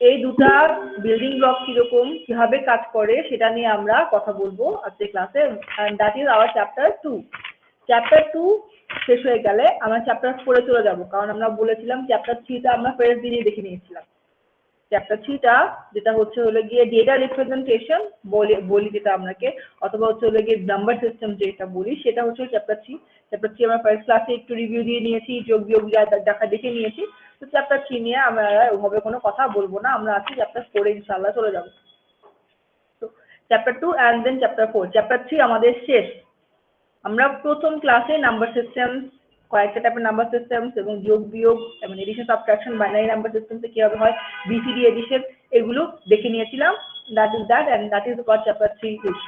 এই দুটা building block কিরকম কিভাবে কাজ করে সেটা নিয়ে আমরা কথা বলবো আজকে ক্লাসে, and that is our chapter 2। Chapter 2 শেষ হয়ে গেলে আমরা চ্যাপ্টার 4 এ চলে যাব, কারণ আমরা বলেছিলাম চ্যাপ্টার 3 টা আমরা ফার্স্ট দিনই দেখে নিয়েছিলাম। চ্যাপ্টার 3 টা যেটা হলো গিয়ে ডেটা রিপ্রেজেন্টেশন বলি যেটা আমরাকে, অথবা হলো গিয়ে নাম্বার সিস্টেম যেটা বলি, সেটা হচ্ছে চ্যাপ্টার 3। চ্যাপ্টার 3 আমরা ফার্স্ট ক্লাসে একটু রিভিউ দিয়ে নিয়েছি, যোগ বিয়োগ দেখে নিয়েছি। তো চ্যাপ্টার 3 নিয়ে আমরা ওভাবে কোনো কথা বলবো না, আমরা আজকে চ্যাপ্টার 4 এ ইনশাআল্লাহ চলে যাব। তো chapter 2 and then chapter 4। Chapter 3 আমাদের শেষ। আমরা প্রথম ক্লাসে নাম্বার সিস্টেম, কয়েকটা টাইপের নাম্বার সিস্টেম এবং যোগ বিয়োগ এবং এডিশন সাবট্রাকশন বাইনারি নাম্বার সিস্টেমতে কিভাবে হয়, বিসিডি এডিশন, এগুলো দেখে নিয়েছিলাম। That is that and that is what chapter 3 is.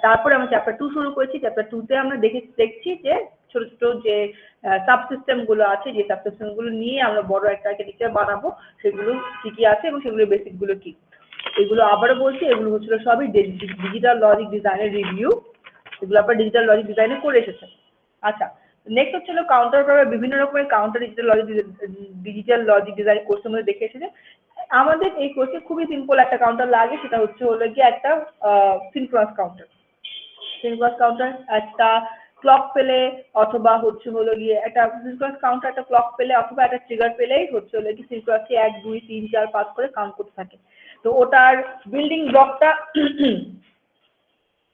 তারপরে আমরা চ্যাপ্টার 2 শুরু করেছি। চ্যাপ্টার 2 তে আমরা দেখছি যে ছোট ছোট যে সাবসিস্টেম গুলো আছে, যে সাবসিস্টেম গুলো নিয়ে আমরা বড় একটা আর্কিটেকচার বানাবো, সেগুলো কি কি আছে এবং সেগুলোর বেসিক গুলো কি। এগুলো আবারও বলছি, এগুলো হচ্ছিল সবই ডিজিটাল লজিক ডিজাইনের রিভিউ, এগুলো আপনার ডিজিটাল লজিক ডিজাইনে করে এসেছে। আচ্ছা, নেক্সট হচ্ছে কাউন্টার পাবে, বিভিন্ন রকমের কাউন্টার ডিজিটাল লজিক ডিজাইন কোর্সের মধ্যে দেখে এসেছে। আমাদের এই কোর্সে খুবই সিম্পল একটা কাউন্টার লাগে, সেটা হলো গিয়ে একটা সিনক্রোনাস কাউন্টার। সিনক্রোনাস কাউন্টার একটা ক্লক পেলে, অথবা হলো গিয়ে একটা সিনক্রোনাস কাউন্টার একটা ক্লক পেলে অথবা একটা ট্রিগার পেলেই হলো কি সিনক্রোনাসকে 1 2 3 4 5 করে কাউন্ট করতে থাকে। তো ওটার বিল্ডিং ব্লকটা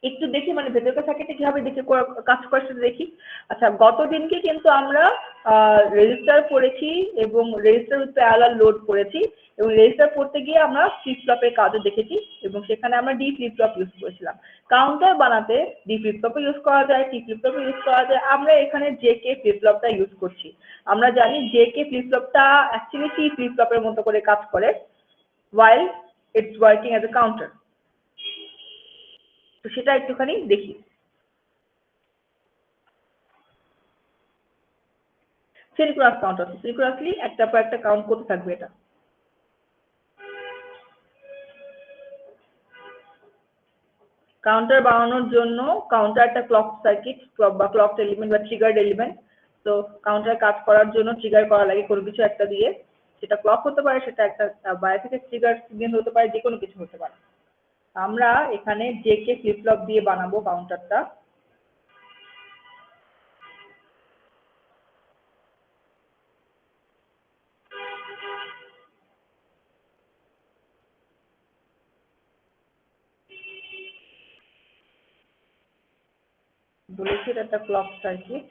একটু দেখি, মানে ভেতরকার সার্কিটে কিভাবে দেখে কাজ করে সেটা দেখি। আচ্ছা, গতদিনকে কিন্তু আমরা রেজিস্টার পড়েছি এবং রেজিস্টার উইথ প্যারালাল লোড পড়েছি, এবং রেজিস্টার পড়তে গিয়ে আমরা ফ্লিপ ফ্লপের কাজও দেখেছি, এবং সেখানে আমরা ডি ফ্লিপ ফ্লপ ইউজ করেছিলাম। কাউন্টার বানাতে ডি ফ্লিপ ফ্লপও ইউজ করা যায়, টি ফ্লিপ ফ্লপও ইউজ করা যায়। আমরা এখানে জে কে ফ্লিপ ফ্লপটা ইউজ করছি। আমরা জানি জে কে ফ্লিপ ফ্লপটা অ্যাকচুয়ালি টি ফ্লিপ ফ্লপের মতো করে কাজ করে, while it's working as a counter। তো সেটা একটুখানি দেখি। সিনক্রোনাস কাউন্টার, সিনক্রোনাসলি একটার পর একটা কাউন্ট করতে থাকবে এটা। কাউন্টার বানানোর জন্য কাউন্টার একটা ক্লক সার্কিট বা ক্লক এলিমেন্ট বা ট্রিগার্ড এলিমেন্ট। তো কাউন্টার কাজ করার জন্য ট্রিগার করা লাগে কোনো কিছু একটা দিয়ে, সেটা ক্লক হতে পারে, সেটা একটা বাইরে থেকে ট্রিগার সিগন্যাল হতে পারে, যে কোনো কিছু হতে পারে। আমরা এখানে জে কে ফ্লিপ ফ্লপ দিয়ে বানাবো কাউন্টারটা। বলেছি এটা একটা ক্লক সার্কিট।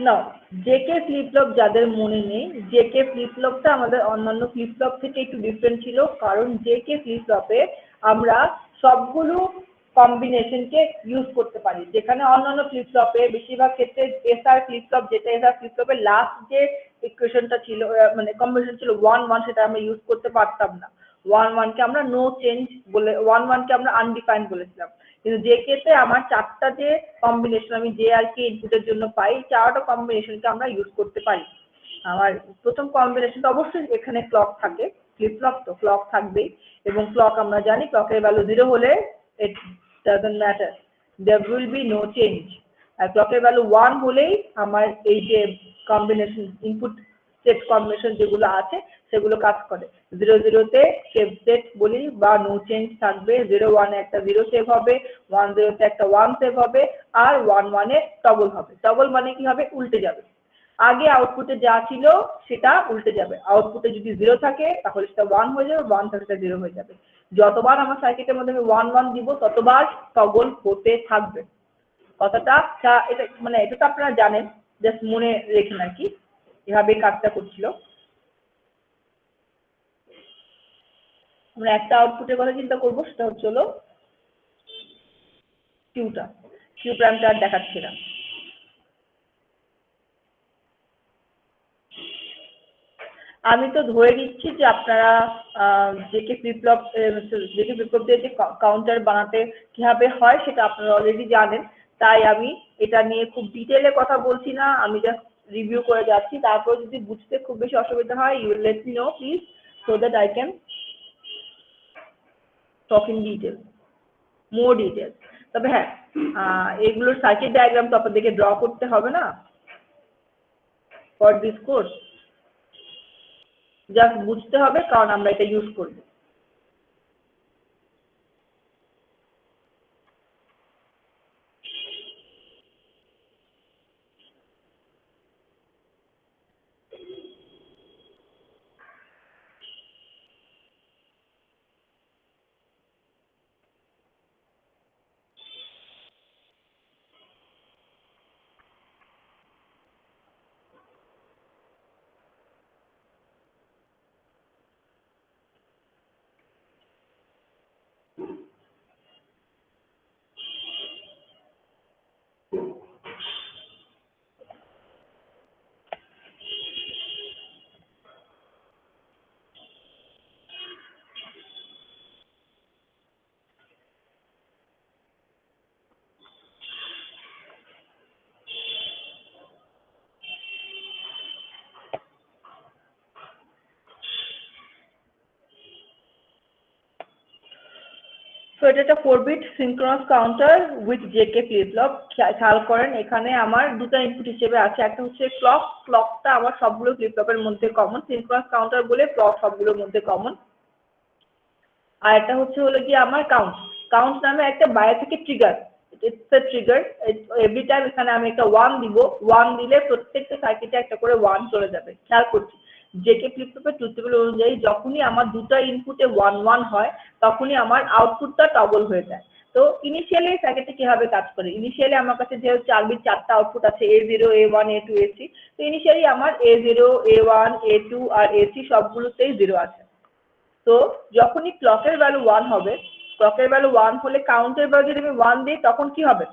না, জেকে ফ্লিপ ফ্লপ যাদের মনে নেই, জেকে ফ্লিপ ফ্লপটা আমাদের অন্যান্য ফ্লিপ ফ্লপ থেকে একটু ডিফারেন্ট ছিল, কারণ জেকে ফ্লিপ ফ্লপে আমরা সবগুলো কম্বিনেশনকে ইউজ করতে পারি, যেখানে অন্যান্য ফ্লিপ ফ্লপে বেশিরভাগ ক্ষেত্রে এসআর ফ্লিপ ফ্লপ, যেটা এসআর ফ্লিপ ফ্লপের লাস্ট যে ইকুয়েশনটা ছিল, মানে কম্বিনেশন ছিল 1 1, সেটা আমরা ইউজ করতে পারতাম না। 1 1 কে আমরা নো চেঞ্জ বলে, 1 1 কে আমরা আনডিফাইন্ড বলেছিলাম। কিন্তু জেকে তে আমার চারটা যে কম্বিনেশন আমি জে আর কে ইনপুটের জন্য পাই, চারটা কম্বিনেশনকে আমরা ইউজ করতে পারি। আমার প্রথম কম্বিনেশনটা অবশ্যই এখানে ক্লক থাকে, ফ্লিপ ফ্লপ তো ক্লক থাকবেই, এবং ক্লক আমরা জানি ক্লকের ভ্যালু 0 হলে it doesn't matter, there will be no change. আর ক্লকের ভ্যালু 1 হলেই আমার এই যে কম্বিনেশন ইনপুট সেট কম্বিনেশন যেগুলো আছে সেগুলো কাজ করে। 0 0 তে সেভ সেট বলি বা নো চেঞ্জ থাকবে, 0 1 এ একটা 0 সেভ হবে, 1 0 তে একটা 1 সেভ হবে, আর 1 1 এ টগল হবে। টগল মানে কি হবে? উল্টে যাবে। আগে আউটপুটে যা ছিল সেটা উল্টে যাবে। আউটপুটে যদি 0 থাকে তাহলে সেটা 1 হয়ে যাবে, 1 থাকলে সেটা 0 হয়ে যাবে। যতবার আমার সার্কিটের মধ্যে আমি 1 1 দিব ততবার টগল হতে থাকবে। কথাটা এটা মানে এটা তো আপনারা জানেন, জাস্ট মনে রেখেন আর কি, এভাবে কাজটা করছিল। আমরা একটা আউটপুটের কথা চিন্তা করবো, সেটা হলো কিউটা। কিউ প্রাইমটা আর দেখাচ্ছি না। আমি তো ধরে নিচ্ছি যে আপনারা জেকে ফ্লিপ ফ্লপ দিয়ে যে কাউন্টার বানাতে কিভাবে হয় সেটা আপনারা অলরেডি জানেন, তাই আমি এটা নিয়ে খুব ডিটেলে কথা বলছি না, আমি জাস্ট রিভিউ করে যাচ্ছি। তারপর যদি বুঝতে খুব বেশি অসুবিধা হয়, you will let me know please, so that I can talk in detail, more detail. তবে হ্যাঁ, এগুলোর সার্কিট ডায়াগ্রাম তো আপনাদেরকে ড্র করতে হবে না ফর দিস কোর্স, জাস্ট বুঝতে হবে, কারণ আমরা এটা ইউজ করব। তো এটা একটা 4-bit synchronous counter with JK flip flop. খেয়াল করেন এখানে আমার দুটো ইনপুট হিসেবে আছে, একটা হচ্ছে ক্লক, ক্লকটা আমার সবগুলো ফ্লিপ ফ্লপের মধ্যে কমন, সিনক্রোনাস কাউন্টার বলে ক্লক সবগুলোর মধ্যে কমন। আর এটা হচ্ছে হলো কি আমার কাউন্ট, কাউন্ট নামে একটা বাইরে থেকে trigger, it's a trigger. Every time এখানে আমি একটা 1 দিব, 1 দিলে প্রত্যেকটা সার্কিটে একটা করে 1 চলে যাবে। খেয়াল করছি জেকে ফ্লিপ ফ্লপের ট্রুথ টেবিল অনুযায়ী যখনই আমার দুটো ইনপুটে 1 1 হয় তখনই আমার আউটপুটটা টগল হয়ে যায়। তো ইনিশিয়ালি সার্কিটে কিভাবে কাজ করে, ইনিশিয়ালি আমার কাছে যেহেতু 4 বিট 4টা আউটপুট আছে, A0 A1 A2 A3, তো ইনিশিয়ালি আমার A0 A1 A2 আর A3 সবগুলোতেই 0 আছে। তো যখনই ক্লকের ভ্যালু 1 হবে, ক্লকের ভ্যালু 1 হলে কাউন্টের ভ্যালু যদি আমি 1 দিই তখন কি হবে,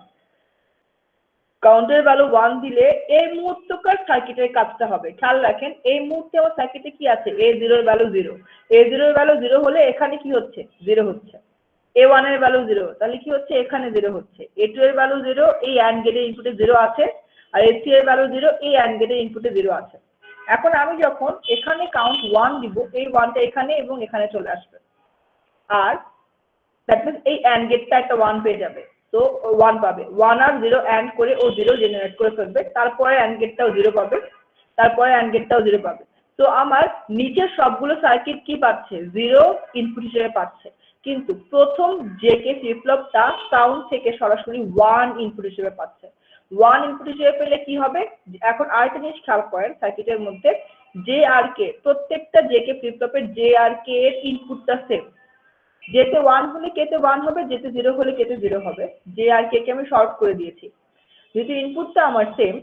কাউন্টের ভ্যালু 1 দিলে এই মুহূর্তকার সার্কিটের কাজটা হবে। খেয়াল রাখেন এই মুহূর্তে আমার সার্কিটে কি আছে, A0 এর ভ্যালু 0, A0 এর ভ্যালু 0 হলে এখানে কি হচ্ছে, 0 হচ্ছে। A1 এর ভ্যালু 0, তাহলে কি হচ্ছে, এখানে 0 হচ্ছে। A2 এর ভ্যালু 0, এই AND গেটের ইনপুটে 0 আছে, আর A3 এর ভ্যালু 0, এই AND গেটের ইনপুটে 0 আছে। এখন আমি যখন এখানে কাউন্ট 1 দিব, এই 1টা এখানে এবং এখানে চলে আসবে, আর দ্যাট মিনস এই অ্যান্ড গেটটা একটা 1 পেয়ে যাবে। তো 1 পাবে, 1 আর 0 অ্যান্ড করে ও 0 জেনারেট করে ফেলবে, তারপরে অ্যান্ড গেটটাও 0 পাবে, তারপরে অ্যান্ড গেটটাও 0 পাবে। তো আমার নিচের সবগুলো সার্কিট কি পাচ্ছে, 0 ইনপুট হিসেবে পাচ্ছে, কিন্তু প্রথম জেকে ফ্লিপ ফ্লপটা কাউন্ট থেকে সরাসরি 1 ইনপুট হিসেবে পাচ্ছে। 1 ইনপুট হিসেবে পেলে কি হবে, এখন আরেকটা জিনিস খেয়াল করেন সার্কিটের মধ্যে, জে আর কে, প্রত্যেকটা জেকে ফ্লিপ ফ্লপের জে আর কে এর ইনপুটটা সেম, যেতে 1 হলে কেতে 1 হবে, যেতে 0 হলে কেতে 0 হবে। জে আর কে কে আমি শর্ট করে দিয়েছি, যেহেতু ইনপুটটা আমার সেম,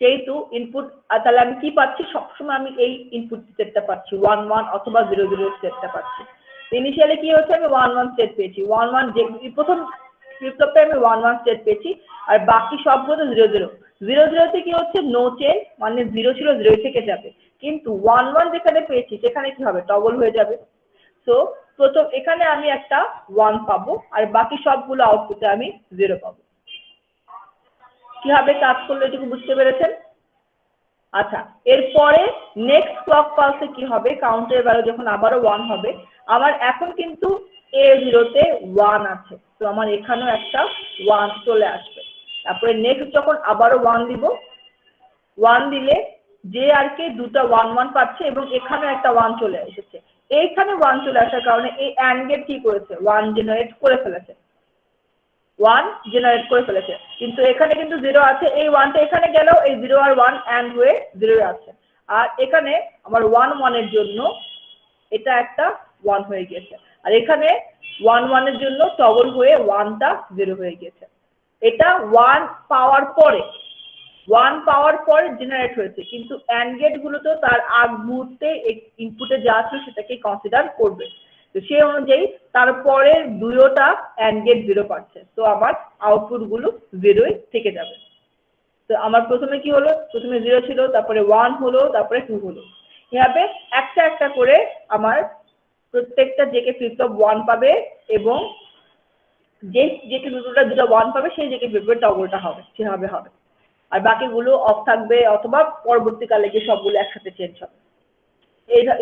যেহেতু ইনপুট, তাহলে আমি কি পাচ্ছি, সবসময় আমি এই ইনপুট স্টেটটা পাচ্ছি 1 1 অথবা 0 0 স্টেটটা পাচ্ছি। ইনিশিয়ালি কি হচ্ছে, আমি 1 1 স্টেট পেয়েছি, 1 1 যে প্রথম ফ্লিপ ফ্লপে আমি 1 1 স্টেট পেয়েছি, আর বাকি সবগুলো 0 0 0 0 তে কি হচ্ছে, নো চেঞ্জ, মানে 0 ছিল 0 থেকে যাবে, কিন্তু 1 1 যেখানে পেয়েছি সেখানে কি হবে, টগল হয়ে যাবে। সো প্রথম এখানে আমি একটা 1 পাবো, আর বাকি সবগুলো আউটপুটে আমি 0 পাবো। কিভাবে কাজ করলো এটুকু বুঝতে পেরেছেন? আচ্ছা, এরপরে নেক্সট ক্লক পালসে কি হবে, কাউন্টের ভ্যালু যখন আবারও 1 হবে, আমার এখন কিন্তু A0 তে 1 আছে, তো আমার এখানেও একটা 1 চলে আসবে। তারপরে নেক্সট যখন আবারও 1 দিব, 1 দিলে জে আর কে দুটো 1 1 পাচ্ছে এবং এখানে একটা 1 চলে এসেছে। এইখানে 1 চলে আসার কারণে এই অ্যান্ড গেট কি করেছে, 1 জেনারেট করে ফেলেছে, 1 জেনারেট করে ফেলেছে, কিন্তু এখানে কিন্তু 0 আছে, এই 1টা এখানে গেলেও এই 0 আর 1 অ্যান্ড হয়ে 0 আছে, আর এখানে আমার 1 1 এর জন্য এটা একটা 1 হয়ে গেছে, আর এখানে 1 1 এর জন্য টগল হয়ে 1টা 0 হয়ে গেছে। এটা 1 পাওয়ার পরে, 1 পাওয়ার পর জেনারেট হয়েছে, কিন্তু অ্যান্ড গেট গুলো তো তার আগ মুহূর্তে ইনপুটে যা ছিল সেটাকে কনসিডার করবে, তো সেই অনুযায়ী তারপরে দুটোটা অ্যান্ড গেট 0 পাচ্ছে, তো আমার আউটপুট গুলো 0ই থেকে যাবে। তো আমার প্রথমে কি হলো, প্রথমে 0 ছিল, তারপরে 1 হলো, তারপরে 2 হলো। এভাবে একটা একটা করে আমার প্রত্যেকটা জেকে ফ্লিপ ফ্লপ 1 পাবে এবং যে জেকে দুটোটা 1 পাবে সেই জেকে ফ্লিপ ফ্লপ টগলটা হবে, সেভাবে হবে। আর বাকিগুলো অফ থাকবে অথবা পরবর্তীকালে গিয়ে সবগুলো একসাথে চেঞ্জ হবে।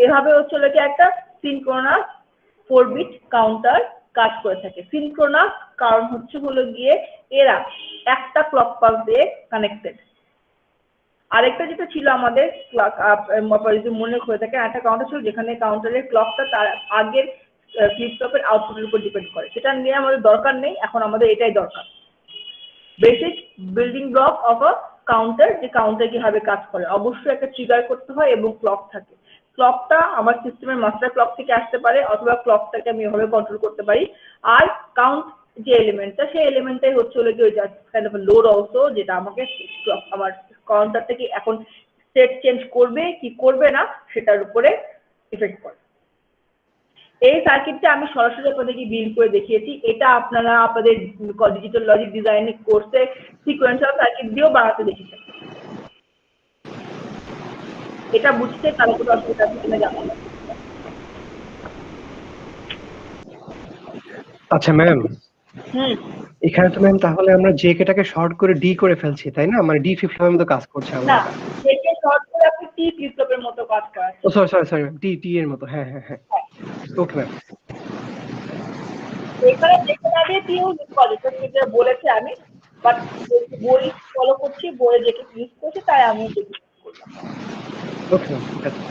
এভাবে হচ্ছে কি একটা সিনক্রোনাস 4 বিট কাউন্টার কাজ করে থাকে। সিনক্রোনাস কারণ হলো গিয়ে এরা একটা ক্লক পালস দিয়ে কানেক্টেড। আরেকটা যেটা ছিল আমাদের যদি মনে করে থাকে, একটা কাউন্টার ছিল যেখানে কাউন্টারের ক্লকটা তার আগের ফ্লিপ ফ্লপের আউটপুটের উপর ডিপেন্ড করে। সেটা নিয়ে আমাদের দরকার নেই, এখন আমাদের এটাই দরকার। Basic building block of a counter, যে কাউন্টার কিভাবে কাজ করে। অবশ্যই একটা ট্রিগার করতে হয় এবং ক্লক থাকে। ক্লকটা আমার সিস্টেমের মাস্টার ক্লক থেকে আসতে পারে অথবা ক্লকটাকে আমি এভাবে কন্ট্রোল করতে পারি। আর কাউন্ট যে এলিমেন্টটা, সেই এলিমেন্টটাই হচ্ছে ওই কাইন্ড অফ লোড অলসো, যেটা আমাকে আমার কাউন্টার থেকে এখন স্টেট চেঞ্জ করবে কি করবে না সেটার উপরে ইফেক্ট করে। এই সার্কিটটা আমি সরাসরি আপনাদেরকে বিল্ড করে দেখিয়েছি। এটা আপনারা আপনাদের ডিজিটাল লজিক ডিজাইনিং কোর্সে সিকোয়েন্সিয়াল সার্কিট দিয়েও বানাতে দেখেছেন। এটা বুঝতে কারো কোনো অসুবিধা আছে কিনা জানাবো। আচ্ছা ম্যাম, এখানে তো ম্যাম তাহলে আমরা জেকেটাকে শর্ট করে ডি করে ফেলছি, তাই না? মানে ডি ফ্লিপ ফ্লপের মতো কাজ করছে না, আমরা। জেকে শর্ট করে আপনি টি ফ্লিপ ফ্লপের মতো কাজ করাচ্ছেন। ও সরি টি এর মতো। হ্যাঁ হ্যাঁ হ্যাঁ, ওকে ম্যাম। এখানে জেকে না দিয়ে টিও ইউজ করা যেত, যেটা বলেছি আমি, বাট বই ফলো করছি, বইয়ে জেকে ইউজ করছি, তাই আমি জেকে ইউজ করলাম। ওকে ম্যাম, ঠিক আছে।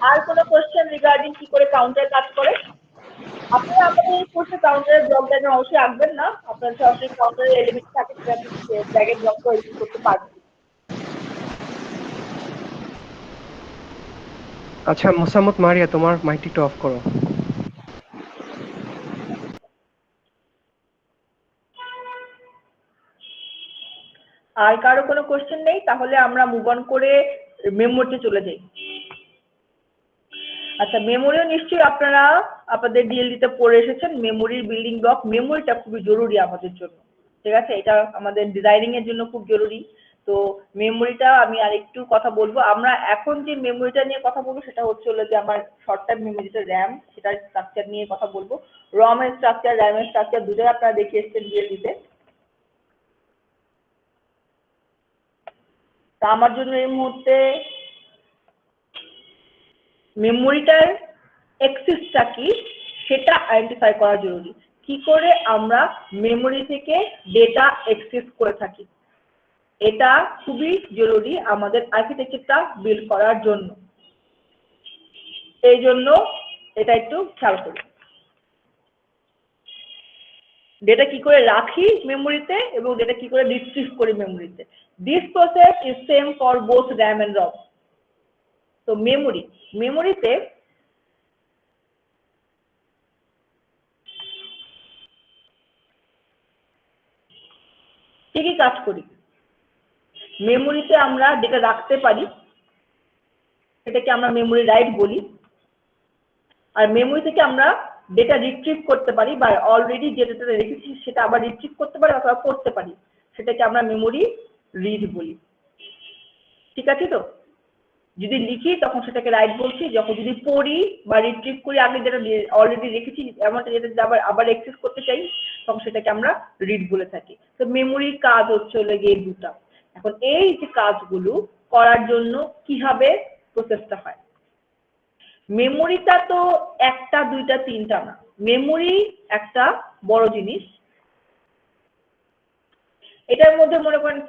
আর কোনো কোশ্চেন রিগার্ডিং কি করে কাউন্টার কাজ করে? আপনারা আমাদের এই কোর্সে কাউন্টারের ব্লক ডায়াগ্রাম অবশ্যই আঁকবেন না, আপনারা সরাসরি কাউন্টারের এলিমেন্ট থাকে সেটা আপনি ড্র্যাগ এন্ড ড্রপ করে ইউজ করতে পারবেন। আচ্ছা মোসাম্মত মারিয়া, তোমার মাইকটা একটু অফ করো। আর কারো কোনো কোশ্চেন নেই? তাহলে আমরা মুভ অন করে মেমোরিতে চলে যাই। আচ্ছা, মেমোরিও নিশ্চয়ই আপনারা আপনাদের ডিএলডিতে পড়ে এসেছেন। মেমোরির বিল্ডিং ব্লক, মেমোরিটা খুবই জরুরি আমাদের জন্য, ঠিক আছে? এটা আমাদের ডিজাইনিং এর জন্য খুব জরুরি। তো মেমোরিটা আমি আরেকটু কথা বলবো। আমরা এখন যে মেমোরিটা নিয়ে কথা বলবো সেটা হচ্ছে যে আমার শর্ট টাইম মেমোরিটা র্যাম, সেটার স্ট্রাকচার নিয়ে কথা বলবো। রম এর স্ট্রাকচার, র্যাম এর স্ট্রাকচার দুটোই আপনারা দেখে এসেছেন ডিএলডিতে। তা আমার জন্য এই মুহূর্তে মেমোরিটার অ্যাক্সেসটা কি সেটা আইডেন্টিফাই করা জরুরি। কি করে আমরা মেমোরি থেকে ডেটা অ্যাক্সেস করে থাকি, এটা খুবই জরুরি আমাদের আর্কিটেকচারটা বিল্ড করার জন্য। এই জন্য এটা একটু খেয়াল করি। ডেটা কি করে রাখি মেমোরিতে এবং ডেটা কি করে রিট্রিভ করি মেমোরিতে। This process is same for both RAM and ROM. তো মেমোরিতে কি কি কাজ করি? মেমোরিতে আমরা ডেটা রাখতে পারি, সেটাকে আমরা মেমোরি রাইট বলি। আর মেমোরি থেকে আমরা ডেটা রিট্রিভ করতে পারি, বা অলরেডি যে ডেটাটা রেখেছি সেটা আবার রিট্রিভ করতে পারি অথবা পড়তে পারি, সেটাকে আমরা মেমোরি রিড বলি। ঠিক আছে? তো যদি লিখি তখন সেটাকে রাইট বলছি, যখন যদি পড়ি বা রিট্রিভ করি আগে যেটা অলরেডি রেখেছি এমনটা যেটা যদি আবার অ্যাক্সেস করতে চাই তখন সেটাকে আমরা রিড বলে থাকি। তো মেমোরির কাজ হচ্ছে গিয়ে দুটা। এখন এই যে কাজগুলো করার জন্য কিভাবে প্রসেসটা হয়। মেমোরিটা তো একটা দুইটা তিনটা না, মেমোরি একটা বড় জিনিস। এটার মধ্যে মনে করেন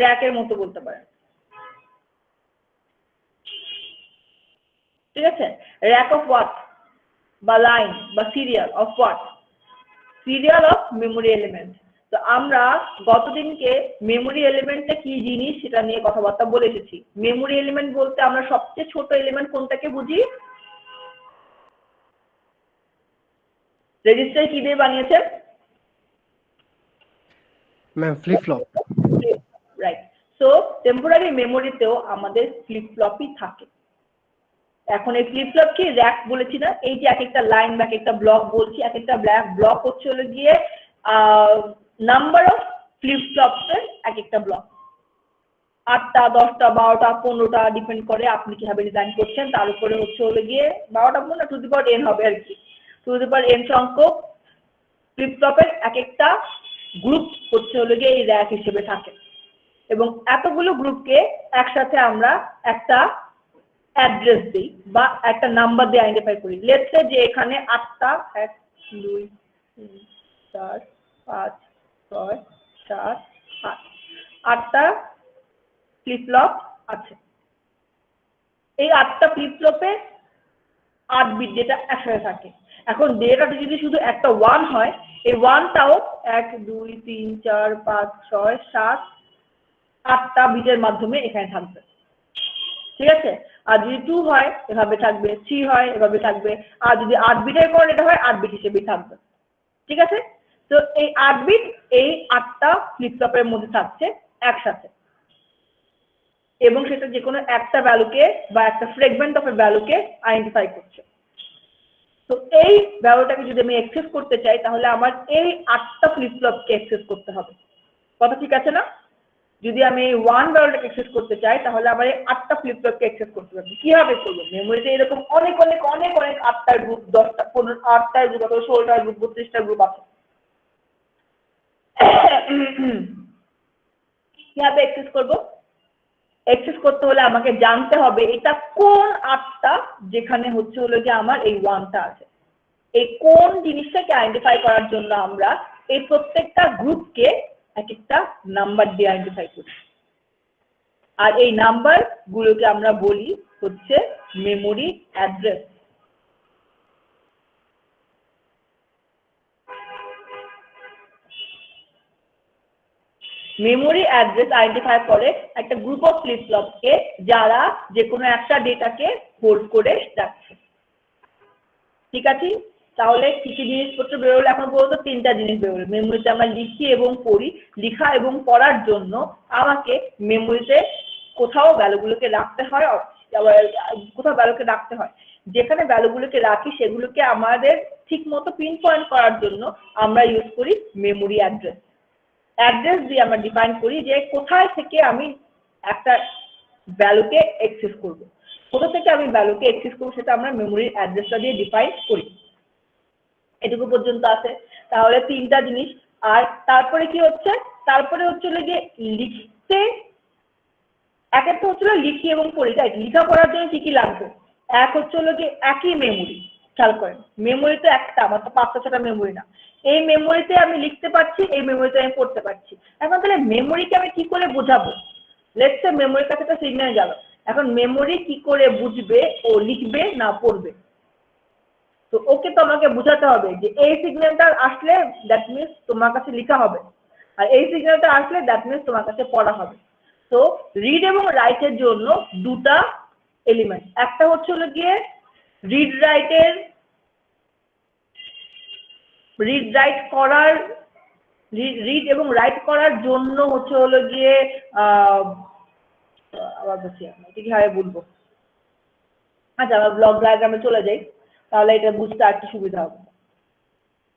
র্যাকের মতো বলতে পারেন, ঠিক আছে? র্যাক অফ হোয়াট, বা লাইন বা serial of what, serial of memory element. তো আমরা গতদিনকে মেমোরি এলিমেন্টটা কি জিনিস সেটা নিয়ে কথাবার্তা বলে এসেছি। মেমোরি এলিমেন্ট বলতে আমরা সবচেয়ে ছোট এলিমেন্ট কোনটাকে বুঝি? রেজিস্টার কি দিয়ে বানিয়েছেন? Ma'am flip flop. Right. So temporary মেমোরিতেও আমাদের ফ্লিপ ফ্লপই থাকে। এখন এই ফ্লিপ ফ্লপ কি র্যাক বলেছি না, এই যে এক একটা লাইন বা এক একটা ব্লক বলছি, এক একটা ব্লক হচ্ছে গিয়ে নাম্বার অফ ফ্লিপ ফ্লপস এর এক একটা ব্লক। 8টা 10টা 12টা 15টা ডিপেন্ড করে আপনি কিভাবে ডিজাইন করছেন, তার উপরে হচ্ছে হলো গিয়ে 12টা 15 টু দি পাওয়ার n হবে আর কি। টু দি পাওয়ার n সংখ্যক ফ্লিপ ফ্লপের এক একটা গ্রুপ হচ্ছে হলো গিয়ে এই র্যাক হিসেবে থাকে, এবং এতগুলো গ্রুপকে একসাথে আমরা একটা অ্যাড্রেস দিই বা একটা নাম্বার দিয়ে আইডেন্টিফাই করি। লেটস সে যে এখানে 8টা 1 2 3 4 5 6 7 8 8টা ফ্লিপ ফ্লপ আছে। এই 8টা ফ্লিপ ফ্লপে 8 বিট ডেটা একসাথে থাকে। এখন ডেটাটা যদি শুধু একটা 1 হয়, এই 1টাও 1 2 3 4 5 6 7 8টা বিটের মাধ্যমে এখানে থাকবে, ঠিক আছে? আর যদি 2 হয় এভাবে থাকবে, 3 হয় এভাবে থাকবে, আর যদি 8 বিটের পর এটা হয় 8 বিট হিসেবেই থাকবে, ঠিক আছে? তো এই 8 বিট এই 8টা ফ্লিপ ফ্লপের মধ্যে থাকছে একসাথে, এবং সেটা যে কোনো একটা ভ্যালুকে বা একটা ফ্রেগমেন্ট অফ এ ভ্যালুকে আইডেন্টিফাই করছে। তো এই ভ্যালুটাকে যদি আমি অ্যাক্সেস করতে চাই তাহলে আমার এই 8টা ফ্লিপ ফ্লপকে অ্যাক্সেস করতে হবে। কথা ঠিক আছে না? যদি আমি এই 1 ভ্যালুটাকে অ্যাক্সেস করতে চাই তাহলে আমার এই 8টা ফ্লিপ ফ্লপকে অ্যাক্সেস করতে হবে। কিভাবে করব? মেমোরিতে এরকম অনেক 8টার গ্রুপ, 10টা 15 8টার গ্রুপ অথবা 16টার গ্রুপ 32টার গ্রুপ আছে। কিভাবে অ্যাক্সেস করব? অ্যাক্সেস করতে হলে আমাকে জানতে হবে এটা কোন 8টা যেখানে হচ্ছে হলো যে আমার এই 1টা আছে। এই কোন জিনিসটাকে আইডেন্টিফাই করার জন্য আমরা এই প্রত্যেকটা গ্রুপকে এক একটা নাম্বার দিয়ে আইডেন্টিফাই করি, আর এই নাম্বার গুলোকে আমরা বলি হচ্ছে memory address. Memory address identify করে একটা গ্রুপ অফ ফ্লিপ ফ্লপকে যারা যে কোনো একটা ডেটাকে হোল্ড করে রাখছে, ঠিক আছে? তাহলে কি কি জিনিসপত্র বেরোলো? এখন পর্যন্ত 3টা জিনিস বেরোলো। মেমোরিতে আমরা লিখি এবং পড়ি। লিখা এবং পড়ার জন্য আমাকে মেমোরিতে কোথাও ভ্যালুগুলোকে রাখতে হয়, কোথাও ভ্যালুকে রাখতে হয়। যেখানে ভ্যালুগুলোকে রাখি সেগুলোকে আমাদের ঠিক মতো পিন পয়েন্ট করার জন্য আমরা ইউজ করি মেমোরি অ্যাড্রেস। অ্যাড্রেস দিয়ে আমরা ডিফাইন করি যে কোথায় থেকে আমি একটা ভ্যালুকে অ্যাক্সেস করব, কোথা থেকে আমি ভ্যালুকে অ্যাক্সেস করব সেটা আমরা মেমোরির অ্যাড্রেসটা দিয়ে ডিফাইন করি। এটুকু পর্যন্ত আছে। তাহলে 3টা জিনিস। আর তারপরে কি হচ্ছে? তারপরে হচ্ছে যে লিখতে এক একটা হচ্ছে লিখি এবং পড়ি, তাই লিখা পড়ার জন্য কি কি লাগবে? এক হচ্ছে হলো যে একই মেমোরি। খেয়াল করেন, মেমোরি তো একটা, আমার তো 5টা 6টা মেমোরি না। এই মেমোরিতে আমি লিখতে পারছি, এই মেমোরিতে আমি পড়তে পারছি। এখন তাহলে মেমোরিকে আমি কি করে বোঝাবো? লেটস সে মেমোরির কাছে একটা সিগন্যাল গেল। এখন মেমোরি কি করে বুঝবে ও লিখবে না পড়বে? তো ওকে তো আমাকে বোঝাতে হবে যে এই সিগন্যালটা আসলে দ্যাট মিনস তোমার কাছে লেখা হবে, আর এই সিগন্যালটা আসলে দ্যাট মিনস তোমার কাছে পড়া হবে। তো রিড এবং রাইটের জন্য দুটা এলিমেন্ট, একটা হচ্ছে হলো গিয়ে রিড রাইট করার, রিড এবং রাইট করার জন্য হচ্ছে হলো গিয়ে আবার বলছি আপনাকে কিভাবে বলবো। আচ্ছা, আমরা ব্লক ডায়াগ্রামে চলে যাই, তাহলে এটা বুঝতে আর একটু সুবিধা হবে।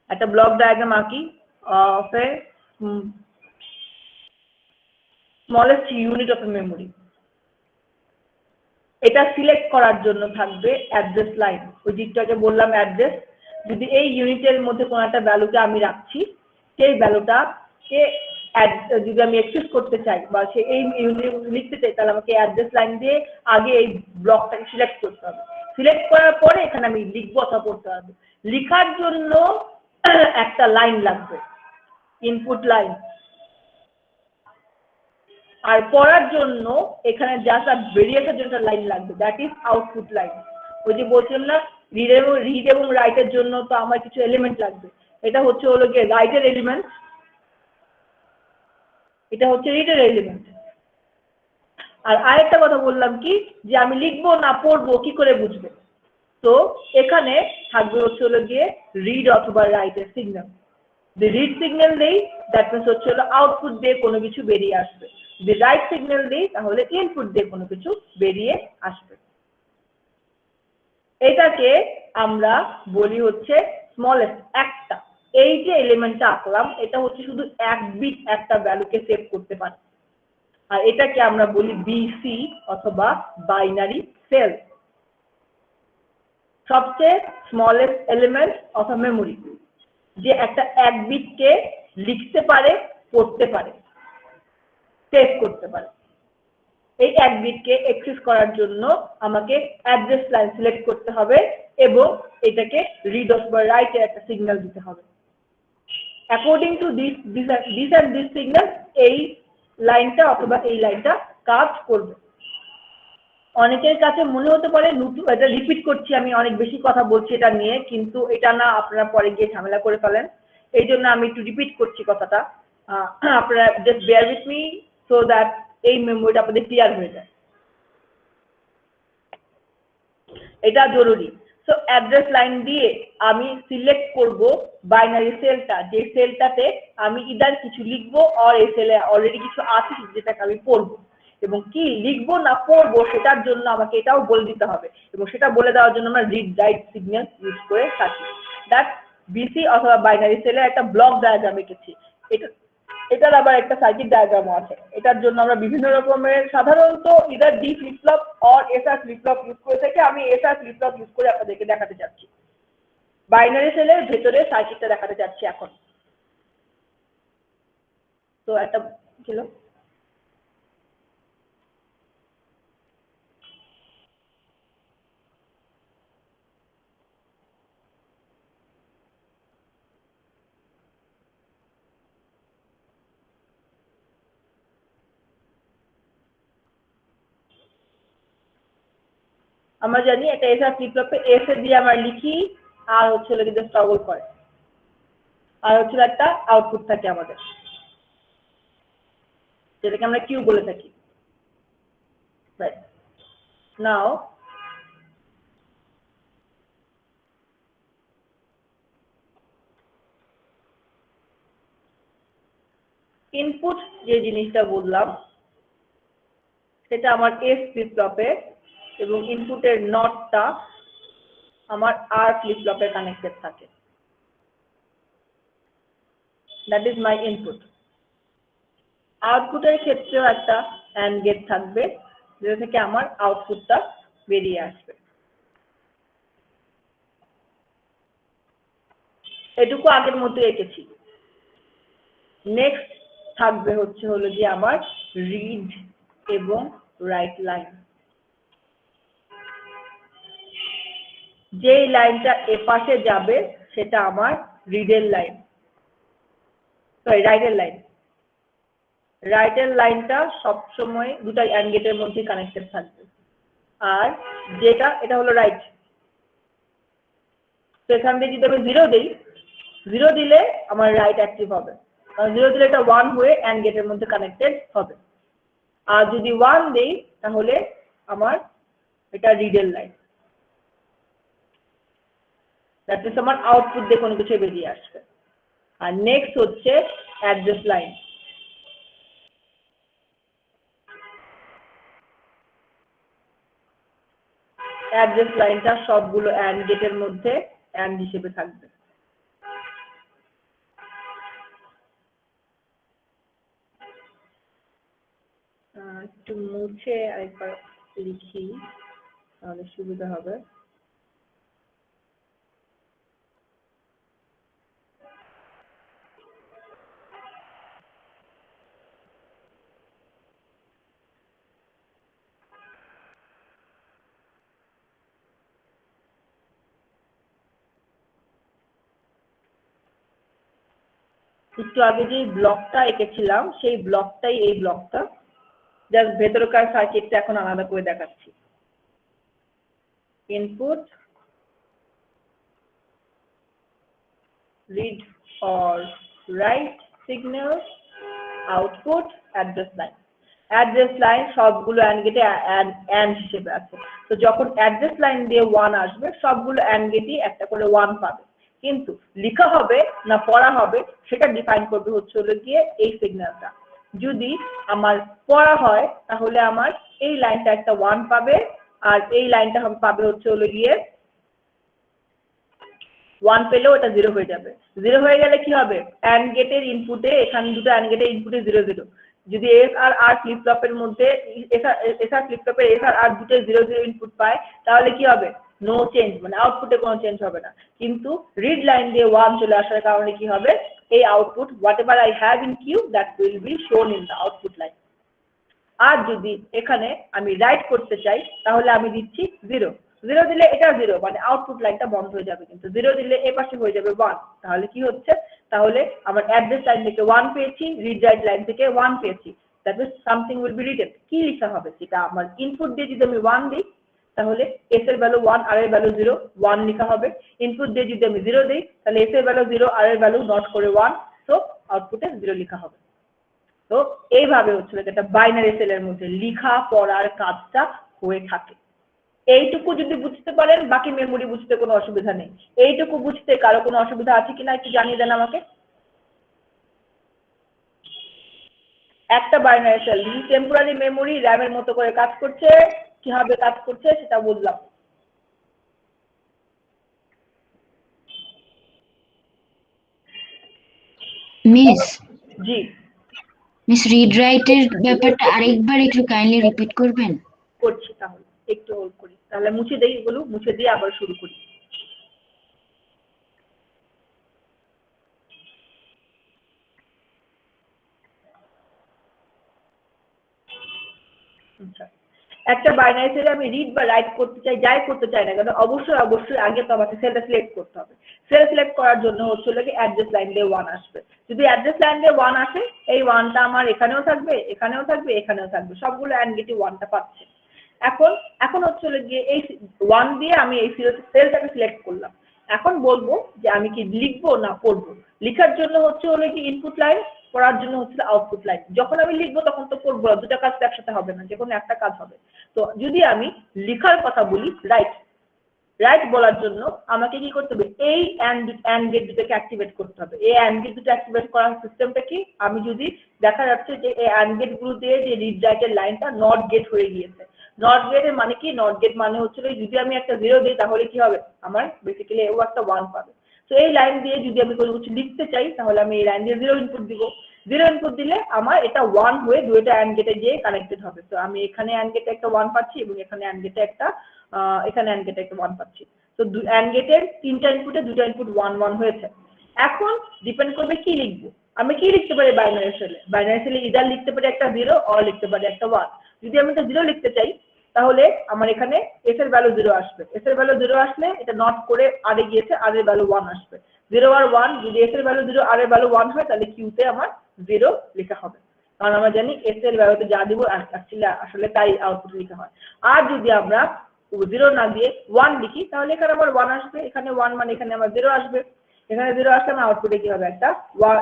একটা ব্লক ডায়াগ্রাম আঁকি of A smallest unit of A memory. এটা সিলেক্ট করার জন্য থাকবে অ্যাড্রেস লাইন। ওই দিকটাকে বললাম অ্যাড্রেস। যদি এই ইউনিটের মধ্যে কোনো একটা ভ্যালুকে আমি রাখছি, সেই ভ্যালুটাকে যদি আমি অ্যাক্সেস করতে চাই বা সে এই ইউনিট লিখতে চাই, তাহলে আমাকে অ্যাড্রেস লাইন দিয়ে আগে এই ব্লকটাকে সিলেক্ট করতে হবে। সিলেক্ট করার পরে এখানে আমি লিখবো অথবা পড়তে পারবো। লেখার জন্য একটা লাইন লাগবে, ইনপুট লাইন। আর পড়ার জন্য এখানে জাস্ট ভেরিয়েশনের জন্য লাইন লাগবে, দ্যাট ইজ আউটপুট লাইন। ওই যে বলছিলাম না, রিড এবং রাইটের জন্য তো আমার কিছু এলিমেন্ট লাগবে। এটা হচ্ছে হলো গিয়ে রাইটের এলিমেন্ট, এটা হচ্ছে রিডের এলিমেন্ট। আর আরেকটা কথা বললাম কি, যে আমি লিখবো না পড়বো কি করে বুঝবে? তো এখানে থাকবে হচ্ছে হলো গিয়ে রিড অথবা রাইটের সিগন্যাল। যদি রিড সিগন্যাল দেই দ্যাট মিনস হচ্ছে হলো আউটপুট দিয়ে কোনো কিছু বেরিয়ে আসবে। যদি রাইট সিগন্যাল দিই তাহলে ইনপুট দিয়ে কোনো কিছু বেরিয়ে আসবে। এটাকে আমরা বলি হচ্ছে স্মলেস্ট একটা। এই যে এলিমেন্টটা আঁকলাম এটা হচ্ছে শুধু 1 বিট একটা ভ্যালুকে সেভ করতে পারে। আর এটাকে আমরা বলি বিসি অথবা বাইনারি সেল, সবচেয়ে smallest element of a memory, যে একটা 1 বিটকে লিখতে পারে, পড়তে পারে, সেভ করতে পারে। এই 1 বিটকে অ্যাক্সেস করার জন্য আমাকে অ্যাড্রেস লাইন সিলেক্ট করতে হবে এবং এটাকে রিড অথবা রাইট এর একটা সিগন্যাল দিতে হবে। According to this and this signal এই লাইনটা অথবা এই লাইনটা কাজ করবে। অনেকের কাছে মনে হতে পারে এটা রিপিট করছি, আমি অনেক বেশি কথা বলছি এটা নিয়ে, কিন্তু এটা না, আপনারা পরে গিয়ে ঝামেলা করে ফেলেন। এই জন্য আমি একটু রিপিট করছি কথাটা, আপনারা just bear with me so that এই মেমোরিটা আপনাদের ক্লিয়ার হয়ে যায়। এটা জরুরি। সো অ্যাড্রেস লাইন দিয়ে আমি সিলেক্ট করব বাইনারি সেলটা, যে সেলটাতে আমি ইদার কিছু লিখবো আর এই সেলে অলরেডি কিছু আছে যেটাকে আমি পড়বো, এবং কি লিখবো না পড়বো সেটার জন্য আমাকে এটাও বলে দিতে হবে, এবং সেটা বলে দেওয়ার জন্য আমরা রিড রাইট সিগন্যাল ইউজ করে থাকি। দ্যাট বিসি অথবা বাইনারি সেলের একটা ব্লক ডায়াগ্রাম এঁকেছি। এটার আবার একটা সার্কিট ডায়াগ্রামও আছে। এটার জন্য আমরা বিভিন্ন রকমের সাধারণত either D flip flop or SR flip flop use করে থাকি। আমি এসআর ফ্লিপ ফ্লপ ইউজ করে আপনাদেরকে দেখাতে চাচ্ছি, বাইনারি সেলের ভেতরে সার্কিটটা দেখাতে চাচ্ছি এখন। তো একটা ছিল আমরা জানি একটা এসআর ফ্লিপ ফ্লপে এস এ দিয়ে আমরা লিখি, আর হচ্ছে কিন্তু টগল করে, আর হচ্ছে একটা আউটপুট থাকে আমাদের, যেটাকে আমরা কিউ বলে থাকি। রাইট নাও ইনপুট যে জিনিসটা বললাম সেটা আমার এস ফ্লিপ ফ্লপে, এবং ইনপুটের নটটা আমার আর ফ্লিপ ফ্লপে কানেক্টেড থাকে। That is my input. আউটপুটের ক্ষেত্রেও একটা অ্যান্ড গেট থাকবে, যেটা থেকে আমার আউটপুটটা বেরিয়ে আসবে। এটুকু আগের মতো এঁকেছি। নেক্সট থাকবে হলো যে আমার রিড এবং রাইট লাইন। যেই লাইনটা এপাশে যাবে সেটা আমার রিডের লাইন, সরি রাইটের লাইন। রাইটের লাইনটা সবসময় দুটা অ্যান্ড গেটের মধ্যে কানেক্টেড থাকবে, আর যেটা এটা হলো রাইট। তো এখান থেকে যদি আমি 0 দিই, 0 দিলে আমার রাইট অ্যাক্টিভ হবে, কারণ 0 দিলে এটা 1 হয়ে অ্যান্ড গেটের মধ্যে কানেক্টেড হবে। আর যদি 1 দেই তাহলে আমার এটা রিডের লাইন। দ্যাট মিনস আমার আউটপুট দিয়ে কোনো কিছু বেরিয়ে আসবে। আর নেক্সট হচ্ছে অ্যাড্রেস লাইন। অ্যাড্রেস লাইনটা সবগুলো অ্যান্ড গেটের মধ্যে অ্যান্ড হিসেবে থাকবে। একটু মুছে আরেকবার লিখি তাহলে সুবিধা হবে। একটু আগে যে ব্লকটা এঁকেছিলাম সেই ব্লকটাই এই ব্লকটা, জাস্ট ভেতরকার সার্কিটটা এখন আলাদা করে দেখাচ্ছি। Input, read or write signal, output, address line. Address line সবগুলো অ্যান্ড গেটে অ্যান্ড হিসেবে আছে। তো যখন অ্যাড্রেস লাইন দিয়ে 1 আসবে সবগুলো অ্যান্ড গেটই একটা করে 1 পাবে, কিন্তু লেখা হবে না পড়া হবে সেটা ডিফাইন করবে হলো গিয়ে এই সিগন্যালটা। যদি আমার পড়া হয় তাহলে আমার এই লাইনটা একটা 1 পাবে, আর এই লাইনটা পাবে হলো গিয়ে 1 পেলেও এটা 0 হয়ে যাবে। 0 হয়ে গেলে কি হবে, অ্যান্ড গেটের ইনপুটে, এখানে দুটো অ্যান্ড গেটের ইনপুটে 0 0, যদি এস আর আর ফ্লিপ ফ্লপের মধ্যে এস আর ফ্লিপ ফ্লপের এস আর আর দুটো 0 0 ইনপুট পায় তাহলে কি হবে নো চেঞ্জ মানে আউটপুটে কোনো চেঞ্জ হবে না কিন্তু রিড লাইন দিয়ে 1 চলে আসার কারণে কি হবে এই output whatever I have in queue that will be shown in the output line আর যদি এখানে আমি রাইট করতে চাই তাহলে আমি দিচ্ছি 0 0 দিলে এটা 0 মানে আউটপুট লাইনটা বন্ধ হয়ে যাবে কিন্তু 0 দিলে এই পাশে হয়ে যাবে 1 তাহলে কি হচ্ছে তাহলে আমার অ্যাড্রেস লাইন থেকে 1 পেয়েছি রিড রাইট লাইন থেকে 1 পেয়েছি that means something will be written কি লেখা হবে সেটা আমার ইনপুট দিয়ে যদি আমি 1 দিই তাহলে এস এর ভ্যালু 1 আর এর ভ্যালু 0 1 লেখা হবে ইনপুট দিয়ে যদি আমি 0 দিই তাহলে এস এর ভ্যালু 0 আর এর ভ্যালু নট করে 1 সো আউটপুটে 0 লেখা হবে তো এইভাবে হচ্ছে এটা বাইনারি সেলের মধ্যে লেখা পড়ার কাজটা হয়ে থাকে এইটুকু যদি বুঝতে পারেন বাকি মেমোরি বুঝতে কোনো অসুবিধা নেই এইটুকু বুঝতে কারো কোনো অসুবিধা আছে কিনা একটু জানিয়ে দেন আমাকে একটা বাইনারি সেল টেম্পোরারি মেমোরি র্যামের মতো করে কাজ করছে কিভাবে কাজ করছে সেটা বুঝলাম জি মিস রিড রাইটের ব্যাপারটা আরেকবার একটু কাইন্ডলি রিপিট করবেন করছি তাহলে একটু হোল্ড করি তাহলে মুছে দেই এগুলো মুছে দিয়ে আবার শুরু করি আচ্ছা একটা বাইনারি সেলে আমি রিড বা রাইট করতে চাই যাই করতে চাই না কেন অবশ্যই আগে তো আমাকে সেলটা সিলেক্ট করতে হবে সেল সিলেক্ট করার জন্য হচ্ছে কি অ্যাড্রেস লাইন দিয়ে 1 আসবে যদি অ্যাড্রেস লাইন দিয়ে 1 আসে এই 1টা আমার এখানেও থাকবে এখানেও থাকবে এখানেও থাকবে সবগুলো অ্যান্ড গেটে 1টা পাচ্ছে এখন হচ্ছে গিয়ে এই 1 দিয়ে আমি এই সেলটাকে সিলেক্ট করলাম এখন বলবো যে আমি কি লিখবো না পড়বো লেখার জন্য হচ্ছে কি ইনপুট লাইন পড়ার জন্য হচ্ছে আউটপুট লাইন যখন আমি লিখবো তখন তো পড়বো দুটো কাজ একসাথে হবে না যে কোনো একটা কাজ হবে তো যদি আমি লেখার কথা বলি রাইট বলার জন্য আমাকে কি করতে হবে এই অ্যান্ড গেট দুটোকে অ্যাক্টিভেট করতে হবে এই অ্যান্ড গেট দুটো অ্যাক্টিভেট করার সিস্টেমটা কি আমি যদি দেখা যাচ্ছে যে এই অ্যান্ড গেট গুলো দিয়ে যে রিড রাইটের লাইনটা নট গেট হয়ে গিয়েছে নট গেটের মানে কি নট গেট মানে হচ্ছে যদি আমি একটা 0 দিই তাহলে কি হবে আমার বেসিক্যালি ও একটা 1 পাবে তো এই লাইন দিয়ে যদি আমি কোনো কিছু লিখতে চাই তাহলে আমি এই লাইন দিয়ে 0 ইনপুট দিব 0 ইনপুট দিলে আমার এটা 1 হয়ে দুইটা অ্যান্ড গেটে গিয়ে কানেক্টেড হবে তো আমি এখানে অ্যান্ড গেটে একটা 1 পাচ্ছি এবং এখানে অ্যান্ড গেটে একটা এখানে অ্যান্ড গেটে একটা 1 পাচ্ছি তো অ্যান্ড গেটের তিনটা ইনপুটে দুটো ইনপুট 1 1 হয়েছে এখন ডিপেন্ড করবে কি লিখবো আমি কি লিখতে পারি বাইনারি সেলে ইদার লিখতে পারি একটা 0 অর লিখতে পারি একটা 1 যদি আমি একটা 0 লিখতে চাই তাহলে আমার এখানে এস এর ভ্যালু 0 আসবে এস এর ভ্যালু 0 আসলে এটা নট করে আর এ গিয়েছে আর এর ভ্যালু 1 আসবে 0 আর 1 যদি এস এর ভ্যালু 0 আর এর ভ্যালু 1 হয় তাহলে কিউতে আমার 0 লেখা হবে কারণ আমরা জানি এস এর ভ্যালুতে যা দিব আসলে তাই আউটপুট লেখা হয় আর যদি আমরা 0 না দিয়ে 1 লিখি তাহলে এখানে আমার 1 আসবে এখানে 1 মানে এখানে আমার 0 আসবে এখানে 0 আসলে আমার আউটপুটে কি হবে একটা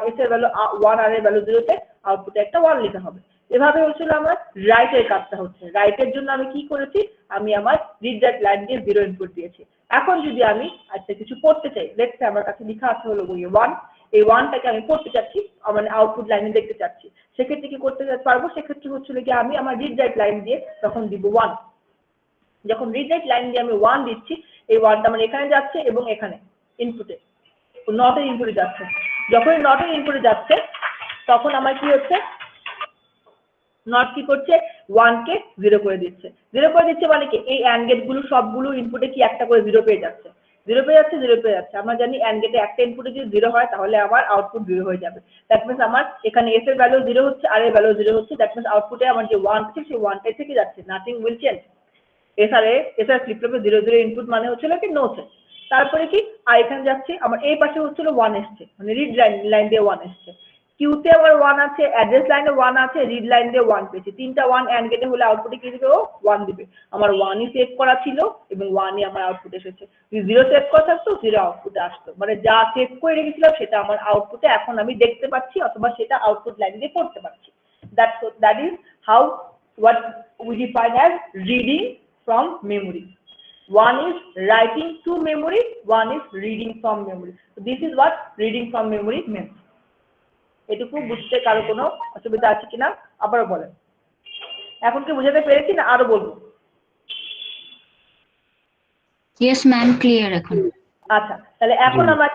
এস এর ভ্যালু 1 আর এর ভ্যালু 0 তে আউটপুটে একটা 1 লেখা হবে এভাবে হচ্ছিল আমার রাইটের কাজটা হচ্ছে রাইটের জন্য আমি কি করেছি আমি আমার রিড রাইট লাইন দিয়ে 0 ইনপুট দিয়েছি এখন যদি আমি আচ্ছা কিছু পড়তে চাই লেটস সে আমার কাছে লেখা আছে হলো 1 এই 1টাকে আমি পড়তে চাচ্ছি মানে আউটপুট লাইনে দেখতে চাচ্ছি সেক্ষেত্রে কি করতে পারবো সেক্ষেত্রে হচ্ছিল কি আমি আমার রিড রাইট লাইন দিয়ে তখন দিব 1 যখন রিড রাইট লাইন দিয়ে আমি 1 দিচ্ছি এই 1টা আমার এখানে যাচ্ছে এবং এখানে ইনপুটে নটের ইনপুটে যাচ্ছে যখন নটের ইনপুটে যাচ্ছে তখন আমার কি হচ্ছে নট কি করছে 1 কে 0 করে দিচ্ছে মানে কি এই অ্যান্ড গেট গুলো সবগুলো ইনপুটে কি একটা করে 0 পেয়ে যাচ্ছে 0 পেয়ে যাচ্ছে আমরা জানি অ্যান্ড গেটে একটা ইনপুটে যদি 0 হয় তাহলে আমার আউটপুট 0 হয়ে যাবে দ্যাট মিন্স আমার এখানে এস এর ভ্যালু 0 হচ্ছে আর এর ভ্যালু 0 হচ্ছে দ্যাট মিন্স আউটপুটে আমার যে 1 আছে সেই 1টাই থেকে যাচ্ছে nothing will change S R flip ফ্লপে 0 0 ইনপুট মানে হচ্ছিল কি নো চেঞ্জ তারপরে কি আর এখানে যাচ্ছে আমার এই পাশে হচ্ছিল 1 এসছে মানে রিড লাইন দিয়ে 1 এসছে কিউতে আমার 1 আছে অ্যাড্রেস লাইনে 1 আছে রিড লাইন দিয়ে 1 পেয়েছি তিনটা 1 অ্যান্ড গেটে হলে আউটপুটে কি দিবে ও 1 দিবে আমার 1ই সেভ করা ছিল এবং 1ই আমার আউটপুট এসেছে যদি 0 সেভ করা থাকতো 0 আউটপুটে আসতো মানে যা সেভ করে রেখেছিলাম সেটা আমার আউটপুটে এখন আমি দেখতে পাচ্ছি অথবা সেটা আউটপুট লাইন দিয়ে পড়তে পারছি that is how what we define as reading from memory. One is writing to memory, one is reading from memory. So this is what reading from memory means. এটুকু বুঝতে কারো কোনো অসুবিধা আছে কিনা আবারও বলেন এখন কি বুঝাতে পেরেছি না আরো বলবো ইয়েস ম্যাম ক্লিয়ার এখন আচ্ছা, তাহলে এখন আমরা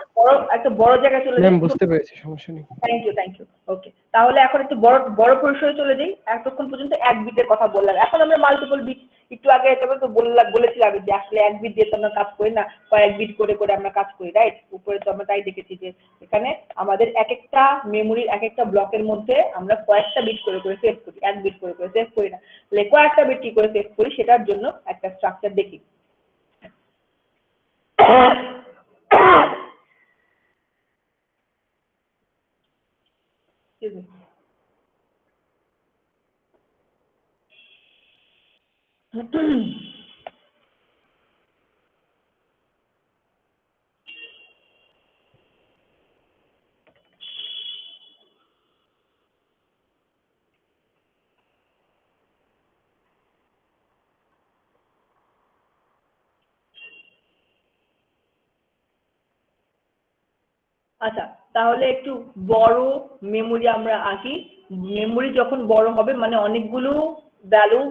একটা বড় জায়গায় চলে যাই। ম্যাম বুঝতে পেরেছি, সমস্যা নেই। Thank you. ওকে, তাহলে এখন একটু বড় পরিসরে চলে যাই। এতক্ষণ পর্যন্ত এক বিটের কথা বললাম, এখন আমরা মাল্টিপল বিট। একটু আগে তো বলেছিলাম যে আসলে এক বিট দিয়ে তো আমরা কাজ করি না, কয়েক বিট করে করে আমরা কাজ করি, রাইট? উপরে তো আমরা তাই দেখেছি যে এখানে আমাদের এক একটা মেমোরির এক একটা ব্লকের মধ্যে আমরা কয়েকটা বিট করে করে সেভ করি, এক বিট করে করে সেভ করি না। তাহলে কয়েকটা বিট কি করে সেভ করি সেটার জন্য একটা স্ট্রাকচার দেখি। Excuse me. আচ্ছা, তাহলে একটু বড় মেমোরি আমরা আঁকি। মেমোরি যখন বড় হবে মানে অনেকগুলো ভ্যালু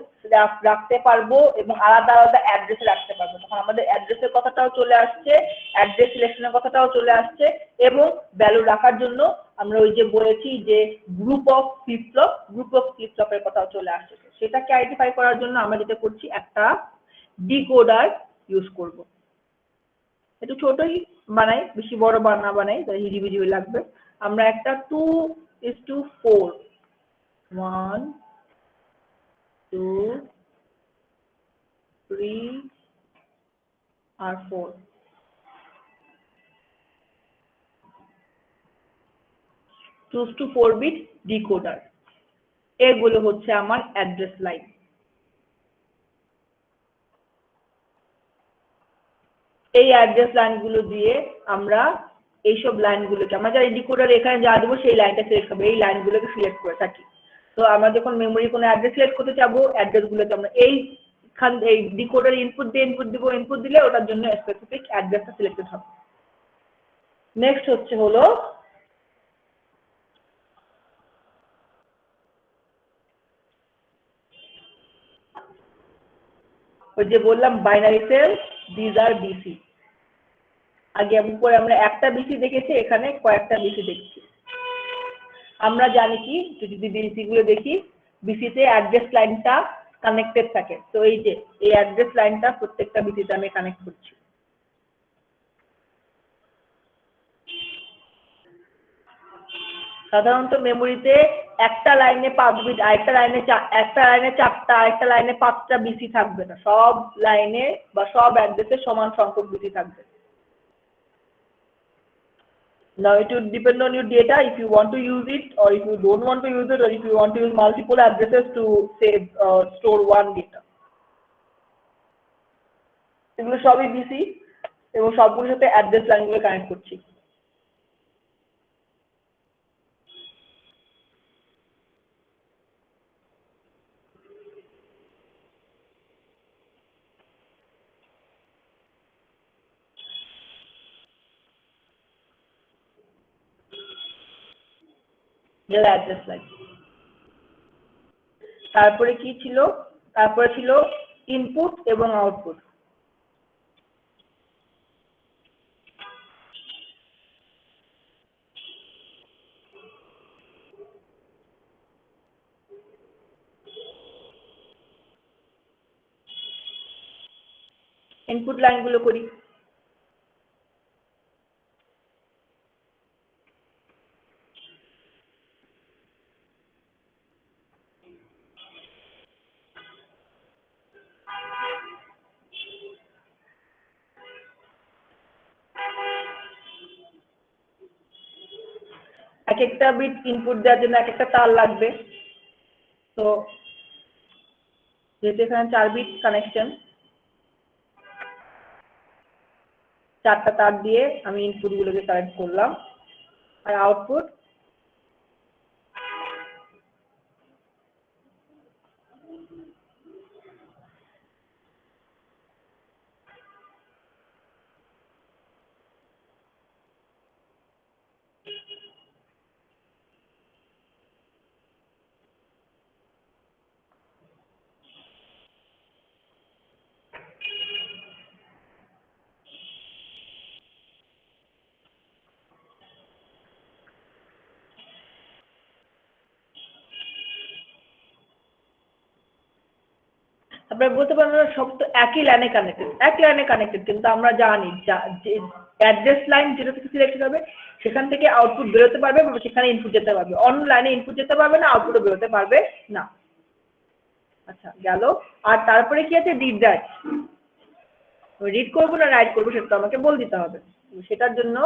রাখতে পারবো এবং আলাদা আলাদা অ্যাড্রেসে রাখতে পারবো, তখন আমাদের অ্যাড্রেসের কথাটাও চলে আসছে, অ্যাড্রেস সিলেকশনের কথাটাও চলে আসছে, এবং ভ্যালু রাখার জন্য আমরা ওই যে বলেছি যে গ্রুপ অফ ফ্লিপ ফ্লপের কথাও চলে আসছে। সেটাকে আইডেন্টিফাই করার জন্য আমরা যেটা করছি, একটা ডিকোডার ইউজ করব। একটু ছোটই বানাই, বেশি বড় না বানাই, তাহলে হিজিবিজি লাগবে। আমরা একটা 2:4 1 2 3 আর 4 2:4 বিট ডিকোডার, এগুলো হচ্ছে আমার অ্যাড্রেস লাইন। এই অ্যাড্রেস লাইনগুলো দিয়ে আমরা এইসব লাইনগুলোকে আমরা যারা ডিকোডার এখানে যা দেবো সেই লাইনটা সিলেক্ট করবো, এই লাইনগুলোকে সিলেক্ট করে থাকি। তো আমরা যখন মেমোরি কোনো অ্যাড্রেস সিলেক্ট করতে যাবো, অ্যাড্রেসগুলোকে আমরা এই ডিকোডার ইনপুট দিব, ইনপুট দিলে ওটার জন্য স্পেসিফিক অ্যাড্রেসটা সিলেক্টেড হবে। নেক্সট হলো ওই যে বললাম binary cell, this are BC. আগে উপরে আমরা একটা বিসি দেখেছি, এখানে কয়েকটা বিসি দেখছি। আমরা জানি কি, যদি বিসি গুলো দেখি, বিসিতে অ্যাড্রেস লাইনটা কানেক্টেড থাকে। তো এই যে এই অ্যাড্রেস লাইনটা প্রত্যেকটা বিসিতে আমি কানেক্ট করছি। সাধারণত মেমোরিতে একটা লাইনে 5 বিট, একটা লাইনে 4টা, একটা লাইনে 5টা বিসি থাকবে না, সব লাইনে বা সব অ্যাড্রেসে সমান সংখ্যক বিসি থাকবে। Now it will depend on your data if you want to use it or if you don't want to use it, or if you want to use multiple addresses to save store one data. এগুলো সবই BC এবং সবগুলোর সাথে address লাইনগুলো connect করছি। Address line. তারপরে কি ছিল? তারপরে ছিল ইনপুট এবং আউটপুট। ইনপুট লাইনগুলো করি। এক একটা বিট ইনপুট দেওয়ার জন্য এক একটা তার লাগবে। তো যেহেতু এখানে 4 বিট কানেকশন, 4টা তার দিয়ে আমি ইনপুট গুলোকে কানেক্ট করলাম। আর আউটপুট আপনারা বলতে পারেন সব তো একই লাইনে কানেক্টেড, কিন্তু আমরা জানি যে অ্যাড্রেস লাইন যেটা থেকে সিলেক্টেড হবে সেখান থেকে আউটপুট বেরোতে পারবে বা সেখানে ইনপুট যেতে পারবে, অন্য লাইনে ইনপুট যেতে পারবে না, আউটপুটও বেরোতে পারবে না। আচ্ছা গেল। আর তারপরে কি আছে রিড রাইট, রিড করবো না রাইট করবো সেটা তো আমাকে বলে দিতে হবে। সেটার জন্য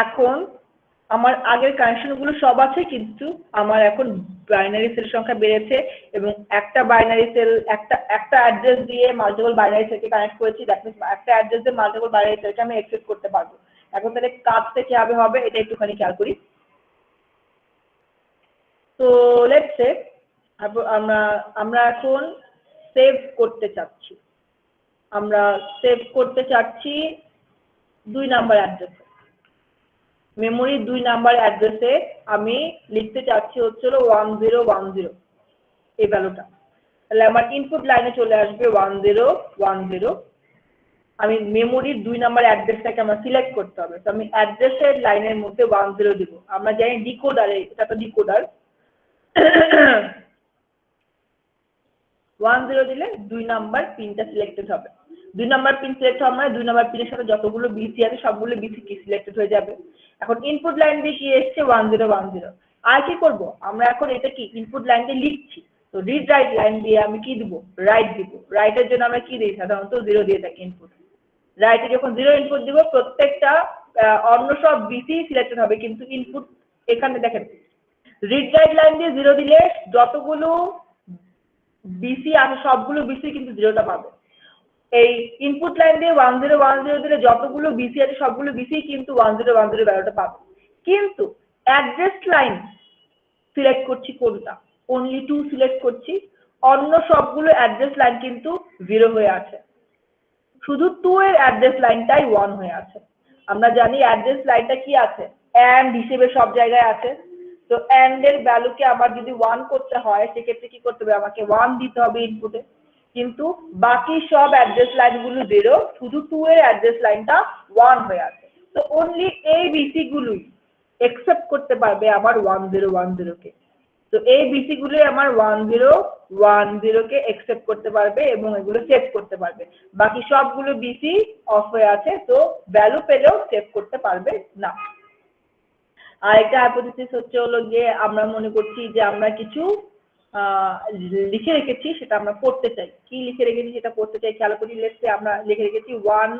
এখন আমার আগের কানেকশনগুলো সব আছে, কিন্তু আমার এখন বাইনারি সেল সংখ্যা বেড়েছে এবং একটা বাইনারি সেল একটা অ্যাড্রেস দিয়ে মাল্টিপল বাইনারি সেলকে কানেক্ট করেছি। দ্যাট মিনস একটা অ্যাড্রেস দিয়ে মাল্টিপল বাইনারি সেলকে আমি অ্যাক্সেস করতে পারবো। এখন তাহলে কাজটা কিভাবে হবে এটা একটুখানি খেয়াল করি। তো লেটস সে আমরা এখন সেভ করতে চাচ্ছি, দুই নাম্বার অ্যাড্রেসে, মেমোরির 2 নাম্বার অ্যাড্রেসে আমি লিখতে চাচ্ছি হচ্ছে 1010 এই ভ্যালুটা। তাহলে আমার ইনপুট লাইনে চলে আসবে 1010। আমি মেমোরির 2 নাম্বার অ্যাড্রেসটাকে আমার সিলেক্ট করতে হবে, তো আমি অ্যাড্রেসের লাইনের মধ্যে 10 দিব। আমরা জানি ডিকোডারে, এটা তো ডিকোডার, 10 দিলে 2 নাম্বার পিনটা সিলেক্টেড হবে। 2 নাম্বার পিন সিলেক্ট হওয়া মানে 2 নাম্বার পিনের সাথে যতগুলো বিসি আছে সবগুলো বিসি কি সিলেক্টেড হয়ে যাবে। এখন ইনপুট লাইন দিয়ে কি এসছে 1010। আর কি করব, আমরা এখন এটা কি ইনপুট লাইন দিয়ে লিখছি, তো রিড রাইট লাইন দিয়ে আমি কি দিব, রাইট দিব। রাইটের জন্য আমরা কি দিই, সাধারণত 0 দিয়ে থাকি ইনপুট। রাইটে যখন 0 ইনপুট দিব প্রত্যেকটা অন্য সব বিসি সিলেক্টেড হবে, কিন্তু ইনপুট এখানে দেখেন রিড রাইট লাইন দিয়ে 0 দিলে যতগুলো বিসি আছে সবগুলো বিসি কিন্তু 0টা পাবে। এই ইনপুট লাইন দিয়ে 1010 দিলে যতগুলো বিসি আছে সবগুলো বিসি কিন্তু 1010 ভ্যালুটা পাবে। কিন্তু অ্যাড্রেস লাইন সিলেক্ট করছি কোনটা, অনলি 2 সিলেক্ট করছি, অন্য সবগুলো অ্যাড্রেস লাইন কিন্তু 0 হয়ে আছে, শুধু 2 এর অ্যাড্রেস লাইনটাই 1 হয়ে আছে। আমরা জানি অ্যাড্রেস লাইনটা কি আছে, এন্ড হিসেবে সব জায়গায় আছে। তো এন্ড এর ভ্যালুকে আমার যদি 1 করতে হয় সেক্ষেত্রে কি করতে হবে, আমাকে 1 দিতে হবে ইনপুটে। কিন্তু বাকি সব অ্যাড্রেস লাইনগুলো 0, শুধু 2 এর অ্যাড্রেস লাইনটা 1 হয়ে আছে। তো অনলি এই বিসি গুলোই একসেপ্ট করতে পারবে আমার 1010 কে। তো এই বিসি গুলোই আমার 1010 কে একসেপ্ট করতে পারবে এবং এগুলো সেভ করতে পারবে। বাকি সবগুলো বিসি অফ হয়ে আছে, তো ভ্যালু পেলেও সেভ করতে পারবে না। আর একটা হাইপোথিসিস হচ্ছে হলো যে আমরা মনে করছি যে আমরা কিছু লিখে রেখেছি, সেটা আমরা পড়তে চাই। কি লিখে রেখেছি সেটা পড়তে চাই, খেয়াল করি। লেটস সে আমরা লিখে রেখেছি 1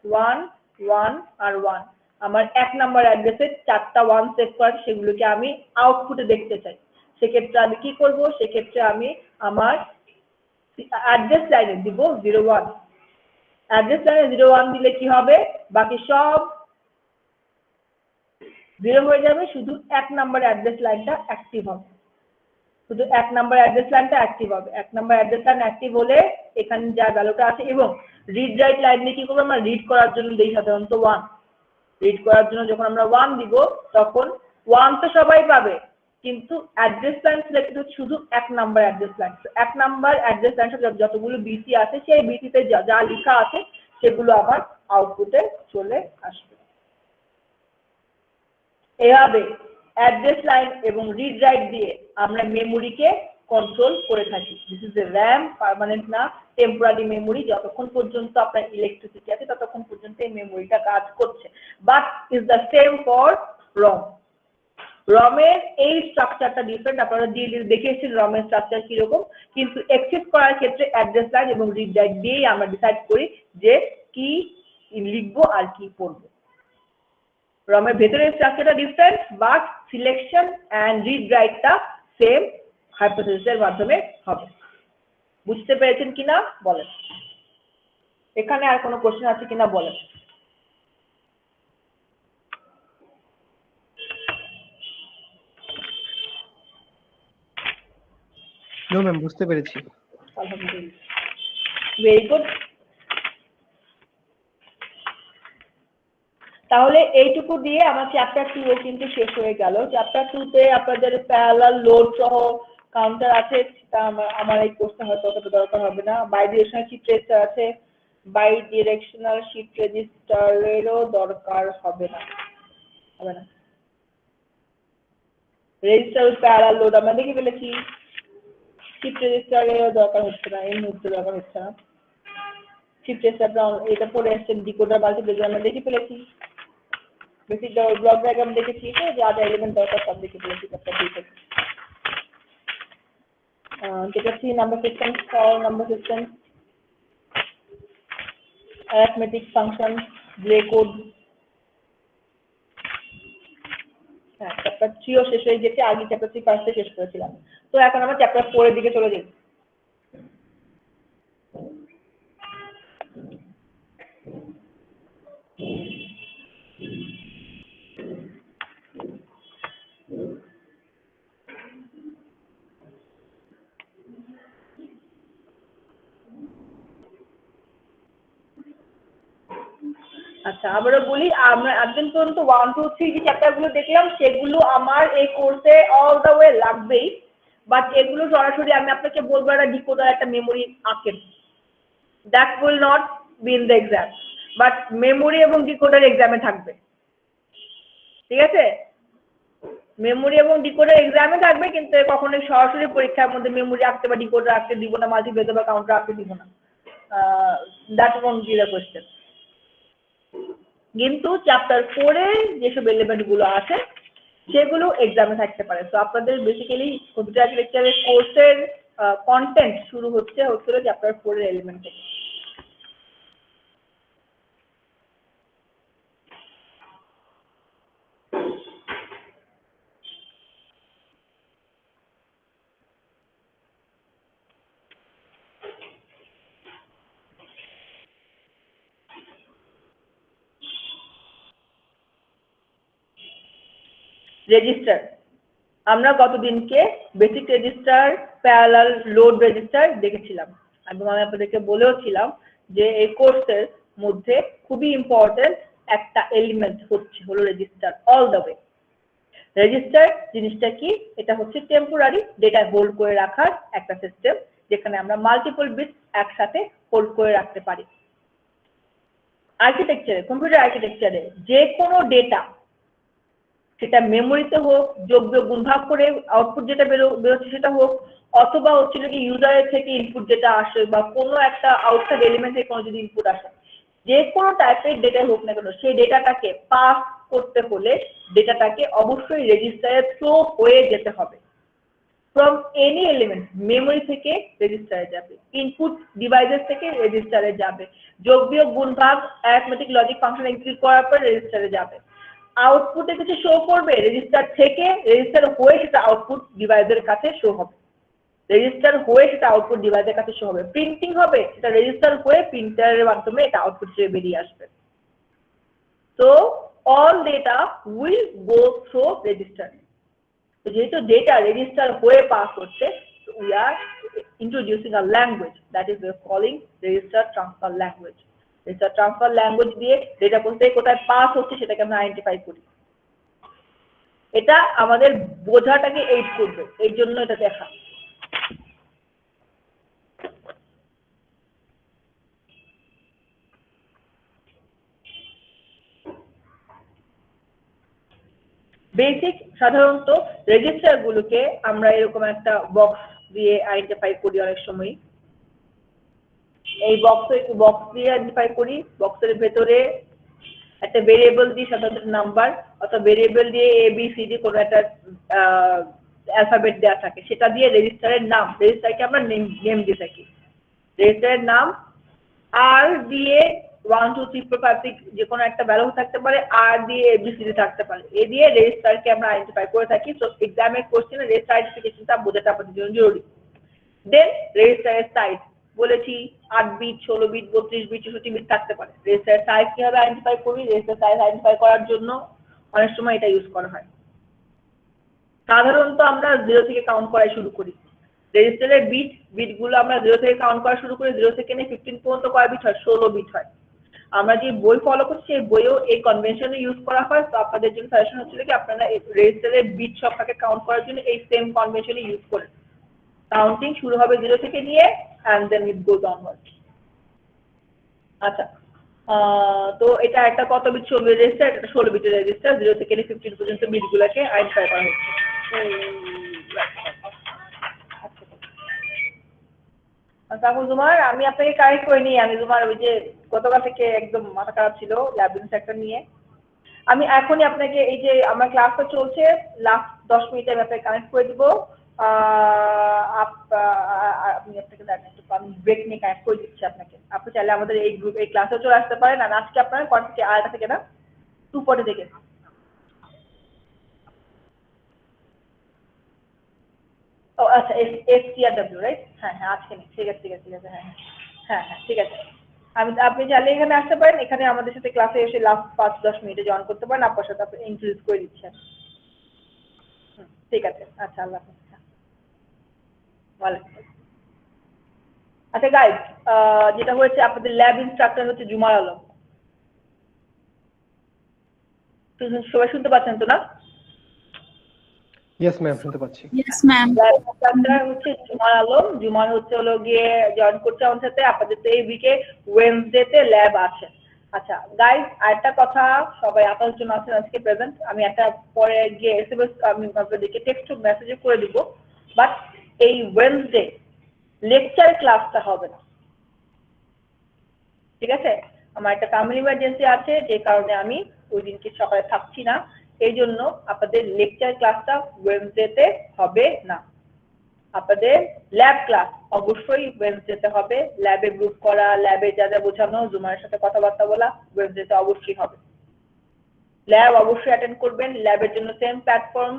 1 1 আর 1। আমার 1 নাম্বার অ্যাড্রেসে 4টা 1 সেভ করা, সেগুলোকে আমি আউটপুটে দেখতে চাই। সেক্ষেত্রে আমি কি করব, সেক্ষেত্রে আমি আমার অ্যাড্রেস লাইনে দিব 01। অ্যাড্রেস লাইনে 01 দিলে কি হবে, বাকি সব 0 হয়ে যাবে, শুধু 1 নাম্বার অ্যাড্রেস লাইনটা অ্যাক্টিভ হবে। শুধু 1 নাম্বার অ্যাড্রেস লাইনটা অ্যাক্টিভ হবে। 1 নাম্বার অ্যাড্রেস লাইন অ্যাক্টিভ হলে এখানে যা ভ্যালুটা আছে, এবং রিড রাইট লাইন দিয়ে কি করবো, আমরা রিড করার জন্য দিই সাধারণত 1। রিড করার জন্য যখন আমরা 1 দিব তখন 1 তো সবাই পাবে, কিন্তু অ্যাড্রেস লাইন সিলেক্ট হচ্ছে শুধু 1 number address line. 1 number address line যতগুলো বিসি আছে সেই বিসিতে যা লেখা আছে সেগুলো আমার আউটপুটে চলে আসবে। এভাবে অ্যাড্রেস লাইন এবং রিড রাইট দিয়ে আমরা মেমোরিকে কন্ট্রোল করে থাকি। This is A RAM, permanent না, টেম্পোরারি মেমোরি। যতক্ষণ পর্যন্ত আপনার ইলেকট্রিসিটি আছে ততক্ষণ পর্যন্ত এই মেমোরিটা কাজ করছে। But is the same for ROM. রমের এই স্ট্রাকচারটা ডিফারেন্ট, আপনারা দেখে এসেছেন রমের স্ট্রাকচার কিরকম, কিন্তু অ্যাক্সেস করার ক্ষেত্রে অ্যাড্রেস লাইন এবং রিড রাইট দিয়েই আমরা ডিসাইড করি যে কি লিখবো আর কি পড়বো। রমের ভেতরের স্ট্রাকচারটা different, but selection and read রাইটটা সেম হাইপোথিসিসের মাধ্যমে হবে। বুঝতে পেরেছেন কিনা বলেন, এখানে আর কোনো কোশ্চেন আছে কিনা বলেন। নো ম্যাম, বুঝতে পেরেছি। আলহামদুলিল্লাহ, ভেরি গুড। তাহলে এইটুকু দিয়ে আমার চ্যাপ্টার 2 কিন্তু শেষ হয়ে গেল। চ্যাপ্টার 2 তে আপনাদের প্যারালাল লোড সহ কাউন্টার আছে, সেটা আমার এই কোর্সে হয়তো অতটা দরকার হবে না। বাই ডিরেকশনাল শিফট রেজিস্টার আছে, বাই ডিরেকশনাল শিফট রেজিস্টারেরও দরকার হবে না, হবে না। রেজিস্টার প্যারালাল লোড আমরা দেখে ফেলেছি, শিফট রেজিস্টারেরও দরকার হচ্ছে না, এই মুহূর্তে দরকার হচ্ছে না। শিফট রেজিস্টার এটা পড়ে আসছেন, ডিকোডার মাল্টিপ্লেক্সার আমরা দেখে ফেলেছি, বেসিক ব্লক ডায়াগ্রাম দেখেছি, তো যা যা এলিমেন্ট দরকার সব দেখে ফেলেছি চ্যাপ্টার 2 থেকে। যেটা 3 number system, 4 number system, arithmetic function, grey code. হ্যাঁ, চ্যাপ্টার 3ও শেষ হয়ে গেছে, আগে চ্যাপ্টার 3 ফার্স্টে শেষ করেছিলাম। তো এখন আমরা চ্যাপ্টার 4 এর দিকে চলে যাই। আচ্ছা, আবারও বলি, আমরা একদিন পর্যন্ত 1, 2, 3 যে চ্যাপ্টারগুলো দেখলাম সেগুলো আমার এই কোর্সে অল দ্য ওয়ে লাগবেই, বাট এগুলো সরাসরি আমি আপনাকে বলবো একটা ডিকোডার একটা মেমোরি আঁকেন, that will not be in the exam, but memory এবং ডিকোডার এক্সামে থাকবে, ঠিক আছে? মেমোরি এবং ডিকোডার এক্সামে থাকবে, কিন্তু কখনোই সরাসরি পরীক্ষার মধ্যে মেমোরি আঁকতে বা ডিকোডার আঁকতে দিব না, মাল্টিপ্লেক্সার বা কাউন্টার আঁকতে দিব না, that won't be the question. কিন্তু চ্যাপ্টার 4 এ যেসব এলিমেন্ট গুলো আছে সেগুলো এক্সামে থাকতে পারে। তো আপনাদের বেসিক্যালি কম্পিউটার আর্কিটেকচারের কোর্সের কন্টেন্ট শুরু হচ্ছে চ্যাপ্টার 4 এর এলিমেন্ট থেকে। রেজিস্টার, আমরা গতদিনকে basic register, parallel load register দেখেছিলাম, এবং আমি আপনাদেরকে বলেও ছিলাম যে এই কোর্সের মধ্যে খুবই ইম্পর্টেন্ট একটা এলিমেন্ট হলো register all the way. Register জিনিসটা কি? এটা হচ্ছে টেম্পোরারি ডেটা হোল্ড করে রাখার একটা সিস্টেম, যেখানে আমরা মাল্টিপল বিটস একসাথে হোল্ড করে রাখতে পারি। আর্কিটেকচারে, কম্পিউটার আর্কিটেকচারে যে কোনো ডেটা, সেটা মেমোরিতে হোক, যোগ বিয়োগ গুণ ভাগ করে আউটপুট যেটা বেরোচ্ছে সেটা হোক, অথবা হচ্ছিল কি ইউজারের থেকে ইনপুট যেটা আসে, বা কোনো একটা আউটসাইড এলিমেন্ট থেকে কোনো যদি ইনপুট আসে, যে কোনো টাইপের ডেটা হোক না কেন, সেই ডেটাটাকে পাস করতে হলে ডেটাটাকে অবশ্যই রেজিস্টারে থ্রো হয়ে যেতে হবে। ফ্রম এনি এলিমেন্ট, মেমোরি থেকে রেজিস্টারে যাবে, ইনপুট ডিভাইসেস থেকে রেজিস্টারে যাবে, যোগ বিয়োগ গুণ ভাগ অ্যারিথমেটিক লজিক ফাংশন এক্সিকিউট করার পর রেজিস্টারে যাবে, আউটপুটে কিছু শো করবে রেজিস্টার থেকে, রেজিস্টার হয়ে সেটা আউটপুট ডিভাইসের কাছে শো হবে, রেজিস্টার হয়ে সেটা আউটপুট ডিভাইসের কাছে শো হবে, প্রিন্টিং হবে সেটা রেজিস্টার হয়ে প্রিন্টারের মাধ্যমে এটা আউটপুট হিসেবে বেরিয়ে আসবে। তো all data will go through register. তো যেহেতু ডেটা রেজিস্টার হয়ে পাস হচ্ছে, we are introducing a language that is we are calling register transfer language. Register transfer language দিয়ে ডেটা কোথায় পাস হচ্ছে সেটাকে আমরা আইডেন্টিফাই করি। এটা আমাদের বোঝাটাকে এইড করবে, এই জন্য এটা দেখা। বেসিক সাধারণত রেজিস্টার গুলোকে আমরা এরকম একটা বক্স দিয়ে আইডেন্টিফাই করি অনেক সময়। এই বক্স দিয়ে আইডেন্টিফাই করি, বক্সের ভেতরে একটা ভেরিয়েবল দিয়ে, সাধারণত নাম্বার অথবা ভেরিয়েবল দিয়ে ABCD কোনো একটা অ্যালফাবেট দেওয়া থাকে, সেটা দিয়ে রেজিস্টারের নাম, রেজিস্টারকে আমরা নেম দিয়ে থাকি, রেজিস্টারের নাম আর দিয়ে 1 2 3 4 5 6 যে কোনো একটা ভ্যালু থাকতে পারে, আর দিয়ে ABCD থাকতে পারে, এ দিয়ে রেজিস্টারকে আমরা আইডেন্টিফাই করে থাকি। তো এক্সামের কোশ্চেনে রেজিস্টার আইডেন্টিফিকেশনটা বোঝাটা আপনাদের জন্য জরুরি। দেন রেজিস্টারের সাইজ বলেছি 8 বিট, 16 বিট, 32 বিট, 64 বিট থাকতে পারে। রেজিস্টারের সাইজ কিভাবে আইডেন্টিফাই করি? রেজিস্টার সাইজ আইডেন্টিফাই করার জন্য অনেক সময় এটা ইউজ করা হয়। সাধারণত আমরা 0 থেকে কাউন্ট করাই শুরু করি। রেজিস্টারের বিটগুলো আমরা 0 থেকে কাউন্ট করা শুরু করে 0 থেকে 15 পর্যন্ত কয় বিট হয়? 16 বিট হয়। আমরা যে বই ফলো করছি এই বইও এই কনভেনশন ইউজ করা হয়। তো আপনাদের জন্য সাজেশন হচ্ছিল কি আপনারা এই রেজিস্টারের বিট সংখ্যাকে কাউন্ট করার জন্য এই সেম কনভেনশন ইউজ করেন। কাউন্টিং শুরু হবে 0 থেকে নিয়ে and then it goes onward। আচ্ছা তো এটা একটা কত বিট 16 রেজিস্টার, এটা 16 বিটের রেজিস্টার। 0 থেকে 15 পর্যন্ত বিটগুলোকে আইডেন্টিফাই করা হচ্ছে। তারপর তোমার আমি আপনাকে কারেক্ট করে নিই, আমি তোমার ওই যে গতকাল থেকে একদম মাথা খারাপ ছিল ল্যাবরেটরি সেক্টর নিয়ে। আমি এখনই আপনাকে এই যে আমার ক্লাসটা চলছে লাস্ট 10 মিনিটে আমি আপনাকে কানেক্ট করে দিব। আপনি আপনাকে দেখেন একটু আমি ব্রেক নিয়ে কানেক্ট করে দিচ্ছি আপনাকে। আপনি চাইলে আমাদের এই গ্রুপ এই ক্লাসে চলে আসতে পারেন। আর আজকে আপনার কোন থেকে আড়াইটা থেকে না 2:40 থেকে। ও আচ্ছা STRW রাইট? হ্যাঁ হ্যাঁ আজকে নেই, ঠিক আছে ঠিক আছে ঠিক আছে, হ্যাঁ হ্যাঁ হ্যাঁ ঠিক আছে। আপনি চাইলে এখানে আসতে পারেন, এখানে আমাদের সাথে ক্লাসে এসে লাস্ট 5-10 মিনিটে জয়েন করতে পারেন। আপনার সাথে আপনি ইন্ট্রোডিউস করে দিচ্ছেন। ঠিক আছে, আচ্ছা আল্লাহ হাফেজ। ওয়ালাইকুম। আচ্ছা গাইজ, যেটা হয়েছে আপনাদের ল্যাব ইনস্ট্রাক্টর হচ্ছে জুমার আলম। সবাই শুনতে পাচ্ছেন তো না? ইয়েস ম্যাম, শুনতে পাচ্ছি। Yes, ma'am. ল্যাব ইনস্ট্রাক্টর হচ্ছে জুমার আলম। জুমার হচ্ছে হলো গিয়ে জয়েন করছে আমাদের সাথে। আপনাদের তো এই উইকে ওয়েডনেসডেতে ল্যাব আছে। আচ্ছা গাইজ, আরেকটা কথা, সবাই আপনার জন্য আছেন আজকে প্রেজেন্ট। আমি একটা পরে গিয়ে SMS আমি আপনাদেরকে টেক্সট মেসেজে করে দিব। বাট এই ওয়েডনেসডে লেকচার ক্লাসটা হবে না, ঠিক আছে? আমার একটা ফ্যামিলি ইমার্জেন্সি আছে, যে কারণে আমি ওই দিনকে সকালে থাকছি না। এই জন্য আপনাদের লেকচার ক্লাসটা ওয়েডনেসডেতে হবে না। আপনাদের ল্যাব ক্লাস অবশ্যই ওয়েডনেসডেতে হবে। ল্যাবে গ্রুপ করা, ল্যাবে যা যা বোঝানো, জুমারের সাথে কথাবার্তা বলা ওয়েডনেসডেতে অবশ্যই হবে। ল্যাব অবশ্যই অ্যাটেন্ড করবেন। ল্যাবের জন্য সেম প্ল্যাটফর্ম।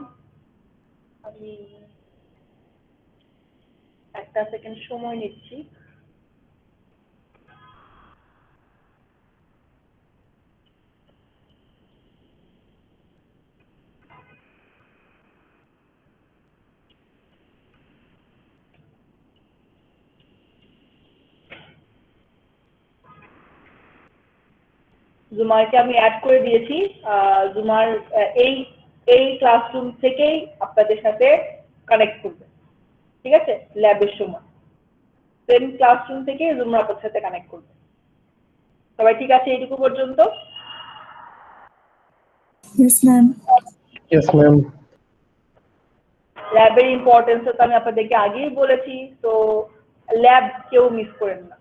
আমি একটা সেকেন্ড সময় নিচ্ছি। জুমারকে আমি অ্যাড করে দিয়েছি। জুমার এই এই ক্লাসরুম থেকেই আপনাদের সাথে কানেক্ট করবে, ঠিক আছে? ল্যাবের সময় সেম ক্লাসরুম থেকে জুমার আপনাদের সাথে কানেক্ট করবে। সবাই ঠিক আছে এইটুকু পর্যন্ত? Yes, ma'am. Yes ma'am. ল্যাবের ইম্পর্টেন্স তো আমি আপনাদেরকে আগেই বলেছি। তো ল্যাব কেউ মিস করেন না।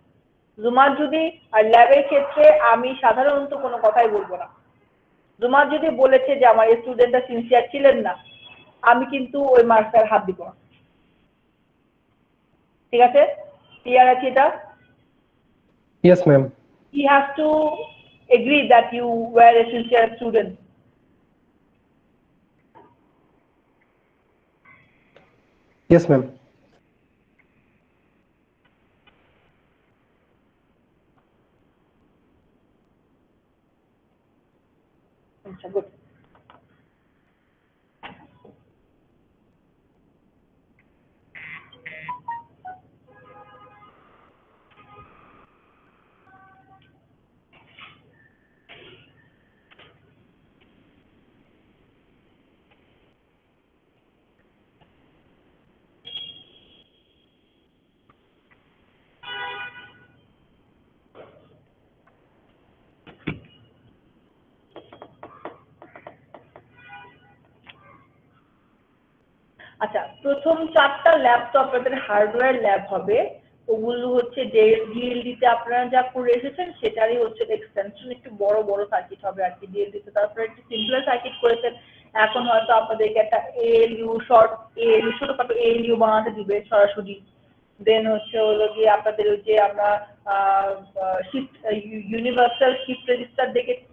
জুমার যদি আর ল্যাবের ক্ষেত্রে আমি সাধারণত কোনো কথাই বলবো না। জুমার যদি বলেছে যে আমার স্টুডেন্টটা সিনসিয়ার ছিলেন না, আমি কিন্তু ওই মার্কটার হাত দিব না, ঠিক আছে? ক্লিয়ার আছে এটা? Yes ma'am. He has to agree that you were a sincere student. Yes ma'am. Good. আচ্ছা, প্রথম 4টা ল্যাব তো আপনাদের হার্ডওয়্যার ল্যাব হবে। ওগুলো হচ্ছে ডিএলডিতে আপনারা যা করে এসেছেন সেটারই হচ্ছে এক্সটেনশন, একটু বড় বড় সার্কিট হবে আর কি ডিএলডিতে। তারপরে একটু সিম্পলার সার্কিট করেছেন। এখন হয়তো আপনাদেরকে একটা এএলইউ ছোটখাটো এএলইউ বানাতে দিবে সরাসরি। দেন হচ্ছে হলো গিয়ে আপনাদের ওই যে আমরা শিফট ইউনিভার্সাল শিফট রেজিস্টার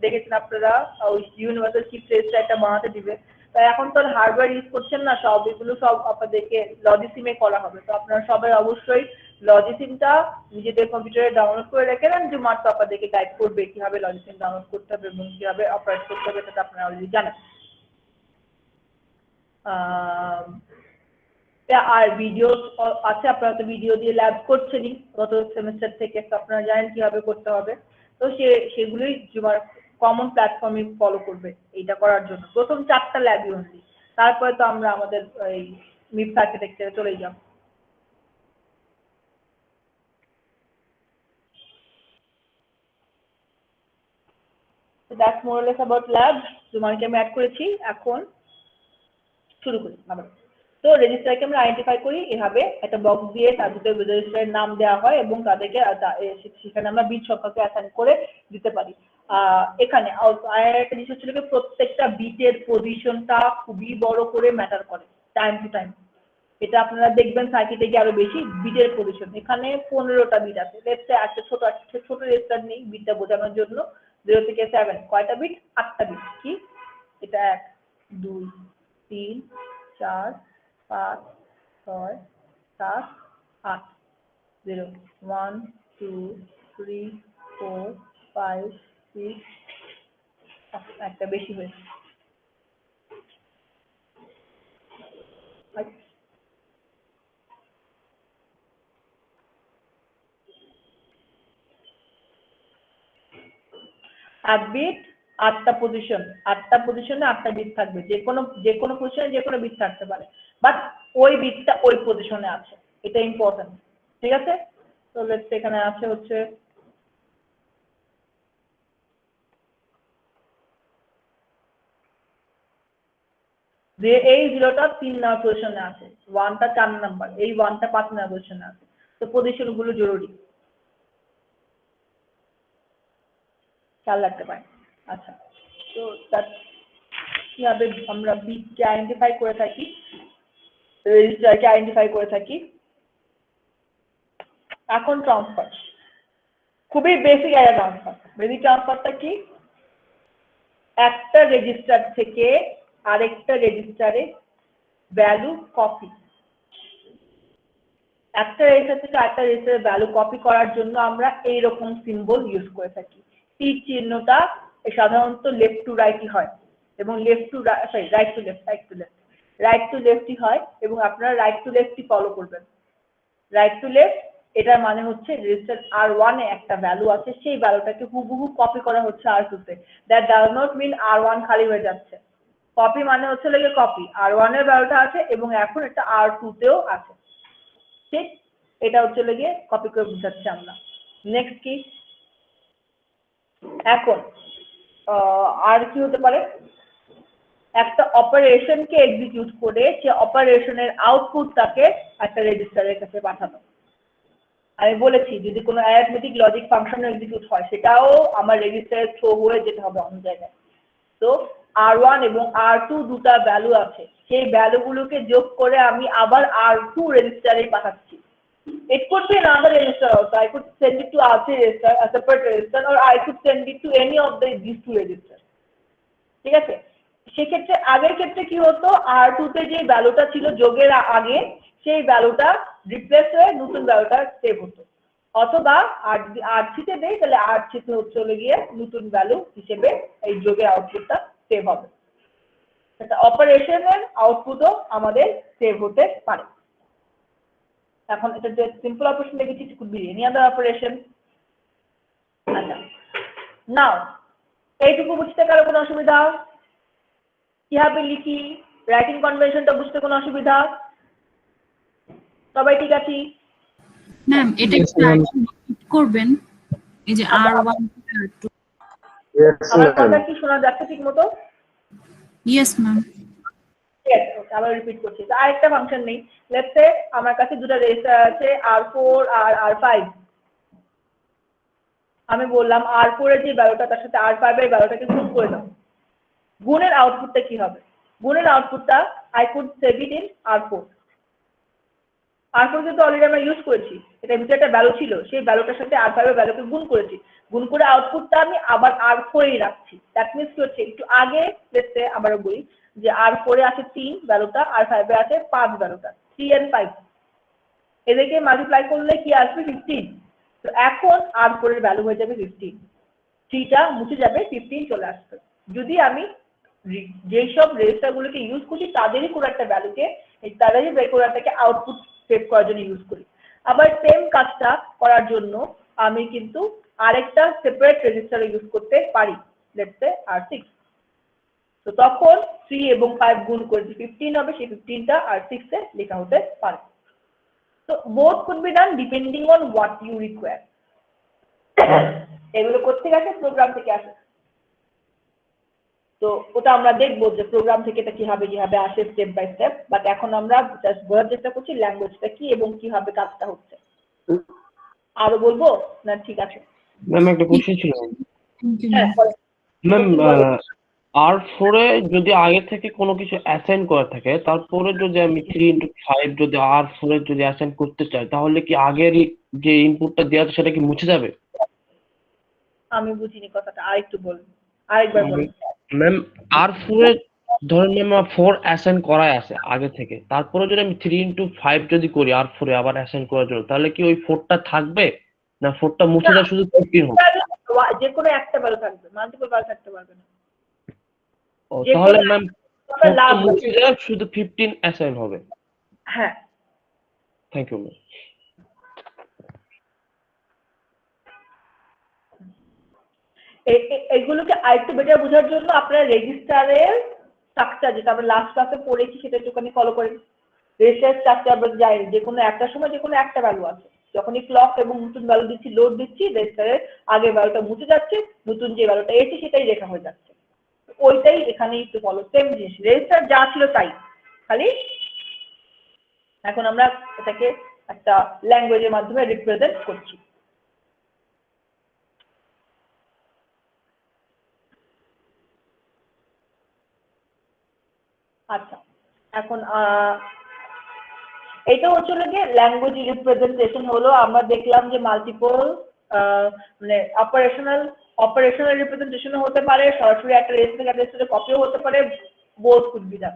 দেখেছেন আপনারা, ওই ইউনিভার্সাল শিফট রেজিস্টারটা বানাতে দিবে। তো এখন তো হার্ডওয়্যার ইউজ করছেন না, সব এগুলো সব আপনাদেরকে লজিসিমে করা হবে। তো আপনারা সবাই অবশ্যই লজিসিমটা নিজেদের কম্পিউটারে ডাউনলোড করে রেখে দেন। জুমার তো আপনাদেরকে গাইড করবে কিভাবে লজিসিম ডাউনলোড করতে হবে এবং কিভাবে অপারেট করতে হবে, সেটা আপনারা অলরেডি জানেন। আর ভিডিও আছে, আপনারা তো ভিডিও দিয়ে ল্যাব করছেনই গত সেমিস্টার থেকে, তো আপনারা জানেন কিভাবে করতে হবে। তো সেগুলোই জুমার কমন প্ল্যাটফর্মে ফলো করবে এইটা করার জন্য। প্রথম 4টা ল্যাবই অনলি, তারপরে তো আমরা আমাদের এই মিপস আর্কিটেকচারে চলে যাব। That's more less about lab. জুমারকে আমি অ্যাড করেছি, এখন শুরু করি আবার। তো রেজিস্টারকে আমরা আইডেন্টিফাই করি এভাবে, একটা বক্স দিয়ে তার ভিতরে রেজিস্টারের নাম দেওয়া হয় এবং তাদেরকে সেখানে আমরা বিট সংখ্যাকে অ্যাসাইন করে দিতে পারি। এখানে একটা জিনিস হচ্ছিল প্রত্যেকটা বিটের পজিশনটা খুবই বড় করে ম্যাটার করে টাইম টু টাইম। এটা আপনারা দেখবেন সার্কিটে গিয়ে আরো বেশি বিটের পজিশন। এখানে 15টা বিট আছে, লেটস সে একটা ছোট রেজিস্টার নেই বিটটা বোঝানোর জন্য। 0 থেকে 7 কয়টা বিট? 8টা বিট। কি এটা? 1 2 3 4 5 6 7 8 0 1 2 3 4 5 6 একটা বেশি হয়েছে। আট বিট 8টা পজিশন, 8টা পজিশনে 8টা বিট থাকবে। যে কোনো পজিশনে যে কোনো বিট থাকতে পারে, বাট ওই বিটটা ওই পজিশনে আছে, এটা ইম্পর্টেন্ট। ঠিক আছে? তো লেটস এখানে আছে হচ্ছে যে এই 0টা 3 নাম্বার পজিশনে আছে, 1টা 4 নাম্বার, এই 1টা 5 নাম্বার পজিশনে আছে। তো পজিশন গুলো জরুরি, খেয়াল রাখতে পারেন। আচ্ছা, তো কিভাবে আমরা বিটকে আইডেন্টিফাই করে থাকি, রেজিস্টারকে আইডেন্টিফাই করে থাকি। এখন ট্রান্সফার, খুবই বেসিক একটা ট্রান্সফার। বেসিক ট্রান্সফারটা কি? একটা রেজিস্টার থেকে আরেকটা রেজিস্টারে ভ্যালু কপি। একটা রেজিস্টার থেকে আরেকটা রেজিস্টারে ভ্যালু কপি করার জন্য আমরা এইরকম সিম্বল ইউজ করে থাকি। তীর চিহ্নটা সাধারণত লেফট টু রাইটই হয়, এবং রাইট টু লেফটই হয়, এবং আপনারা রাইট টু লেফটই ফলো করবেন। রাইট টু লেফট এটার মানে হচ্ছে রেজিস্টার R1 এ একটা ভ্যালু আছে, সেই ভ্যালুটাকে হুবহু কপি করা হচ্ছে R2 তে। That does not mean R1 খালি হয়ে যাচ্ছে। কপি মানে হচ্ছে লেগে কপি, R1 এর ভ্যালুটা আছে এবং এখন এটা R2 তেও আছে। ঠিক, এটা হচ্ছে লেগে কপি করে বুঝাচ্ছি আমরা। নেক্সট কি? এখন আর কি হতে পারে? একটা অপারেশনকে এক্সিকিউট করে সে অপারেশনের আউটপুটটাকে একটা রেজিস্টারের কাছে পাঠানো। আমি বলেছি যদি কোনো অ্যারিথমেটিক লজিক ফাংশন এক্সিকিউট হয় সেটাও আমার রেজিস্টারে থ্রো হয়ে যেতে হবে অন্য জায়গায়। তো R1 এবং R2 দুটা ভ্যালু আছে, সেই ভ্যালুগুলোকে যোগ করে আমি আবার R2 রেজিস্টারে পাঠাচ্ছি। It could be another register also. I could send it to R3 register, a separate register, or I could send it to any of these two registers. ঠিক আছে? সেক্ষেত্রে আগের ক্ষেত্রে কি হতো, R2 তে যে ভ্যালুটা ছিল যোগের আগে সেই ভ্যালুটা রিপ্লেস হয়ে নতুন ভ্যালুটা সেভ হতো, অথবা R3 তে দেই তাহলে R3 তে চলে গিয়ে নতুন ভ্যালু হিসেবে এই যোগের আউটপুটটা সেভ হবে। এটা অপারেশনের আউটপুটও আমাদের সেভ হতে পারে। এখন এটা যে সিম্পল অপারেশন দেখেছি, it could be any other operation. আচ্ছা, নাও এইটুকু বুঝতে কারো কোনো অসুবিধা? কিভাবে লিখি, রাইটিং কনভেনশনটা বুঝতে কোনো অসুবিধা? সবাই ঠিক আছে? ম্যাম এটা একটু রিপিট করবেন, এই যে R1 R2। আমার কথা কি শোনা যাচ্ছে ঠিক মতো? Yes ma'am. আবার রিপিট করছি। তো আরেকটা ফাংশন নেই, লেটস সে আমার কাছে দুটো রেজিস্টার আছে R4 আর R5। আমি বললাম R4 এর যে ভ্যালুটা তার সাথে R5 এর ভ্যালুটাকে গুণ করে দাও। গুণের আউটপুটটা কি হবে? গুণের আউটপুটটা I could save it in R4। R4 কিন্তু অলরেডি আমরা ইউজ করেছি, এটা ভিতরে একটা ভ্যালু ছিল, সেই ভ্যালুটার সাথে R5 এর ভ্যালুকে গুণ করেছি। গুণ করে আউটপুটটা আমি আবার R4 এ রাখছি। দ্যাট মিন্স কি হচ্ছে, একটু আগে লেটস সে আবারও বলি যে R4 এ আছে 3 ভ্যালুটা, R5 এ আছে 5 ভ্যালুটা, 3 and 5 এদেরকে মাল্টিপ্লাই করলে কি আসবে? 15। তো এখন R4 এর ভ্যালু হয়ে যাবে 15, 3টা মুছে যাবে, 15 চলে আসবে। যদি আমি যেই সব রেজিস্টারগুলোকে ইউজ করি তাদেরই কোনো একটা ভ্যালুকে তাদেরই কোনো একটাকে আউটপুট সেভ করার জন্য ইউজ করি। আবার সেম কাজটা করার জন্য আমি কিন্তু আরেকটা সেপারেট রেজিস্টার ইউজ করতে পারি, লেটস সে R6। তো তখন 3 এবং 5 গুণ করে 15 হবে, সেই 15টা R6 এ লেখা হতে পারে। তো both could be done depending on what you require. এগুলো কোথা থেকে আসে? প্রোগ্রাম থেকে আসে। তো ওটা আমরা দেখবো যে প্রোগ্রাম থেকে এটা কিভাবে আসে স্টেপ বাই স্টেপ, বাট এখন আমরা জাস্ট বোঝার চেষ্টা করছি ল্যাঙ্গুয়েজটা কি এবং কিভাবে কাজটা হচ্ছে। আরো বলবো না? ঠিক আছে ম্যাম, একটা কোশ্চেন ছিল। হ্যাঁ বলেন। ম্যাম, R4 এ যদি আগে থেকে কোনো কিছু অ্যাসাইন করা থাকে, তারপরে যদি আমি 3x5 যদি R4 এ যদি অ্যাসাইন করতে চাই, তাহলে কি আগের যে ইনপুটটা দেওয়া আছে সেটা কি মুছে যাবে? আমি বুঝিনি কথাটা, আরেকটু বলুন, আরেকবার বলুন। ম্যাম, R4 এ ধরেন ম্যাম 4 অ্যাসাইন করাই আছে আগে থেকে, তারপরে যদি আমি 3x5 যদি করি R4 এ আবার অ্যাসাইন করার জন্য, তাহলে কি ওই 4টা থাকবে না 4টা মুছে যায়, শুধু 15 হবে? যে কোনো একটা ভ্যালু থাকবে, মাল্টিপল ভ্যালু থাকতে পারবে না। ও, তাহলে ম্যাম 4টা মুছে যায়, শুধু 15 অ্যাসাইন হবে। হ্যাঁ, থ্যাংক ইউ ম্যাম। এগুলোকে আরেকটু বেটার বোঝার জন্য আপনারা রেজিস্টারের স্ট্রাকচার যেটা আমরা লাস্ট ক্লাসে পড়েছি সেটা একটুখানি ফলো করেন। রেজিস্টার স্ট্রাকচার আমরা যাই, যে কোনো একটা সময় যে কোনো একটা ভ্যালু আছে, যখনই ক্লক এবং নতুন ভ্যালু দিচ্ছি, লোড দিচ্ছি, রেজিস্টারের আগের ভ্যালুটা মুছে যাচ্ছে, নতুন যে ভ্যালুটা এসেছে সেটাই লেখা হয়ে যাচ্ছে। ওইটাই এখানে একটু ফলো, সেম জিনিস, রেজিস্টার যা ছিল তাই, খালি এখন আমরা এটাকে একটা ল্যাঙ্গুয়েজের মাধ্যমে রিপ্রেজেন্ট করছি। আচ্ছা, এখন এটা হচ্ছে গিয়ে ল্যাঙ্গুয়েজ রিপ্রেজেন্টেশন হলো। আমরা দেখলাম যে মাল্টিপল মানে অপারেশনাল রিপ্রেজেন্টেশন হতে পারে, সরাসরি একটা রেজিস্টারে কপিও হতে পারে, বোথ কুড বি ডান।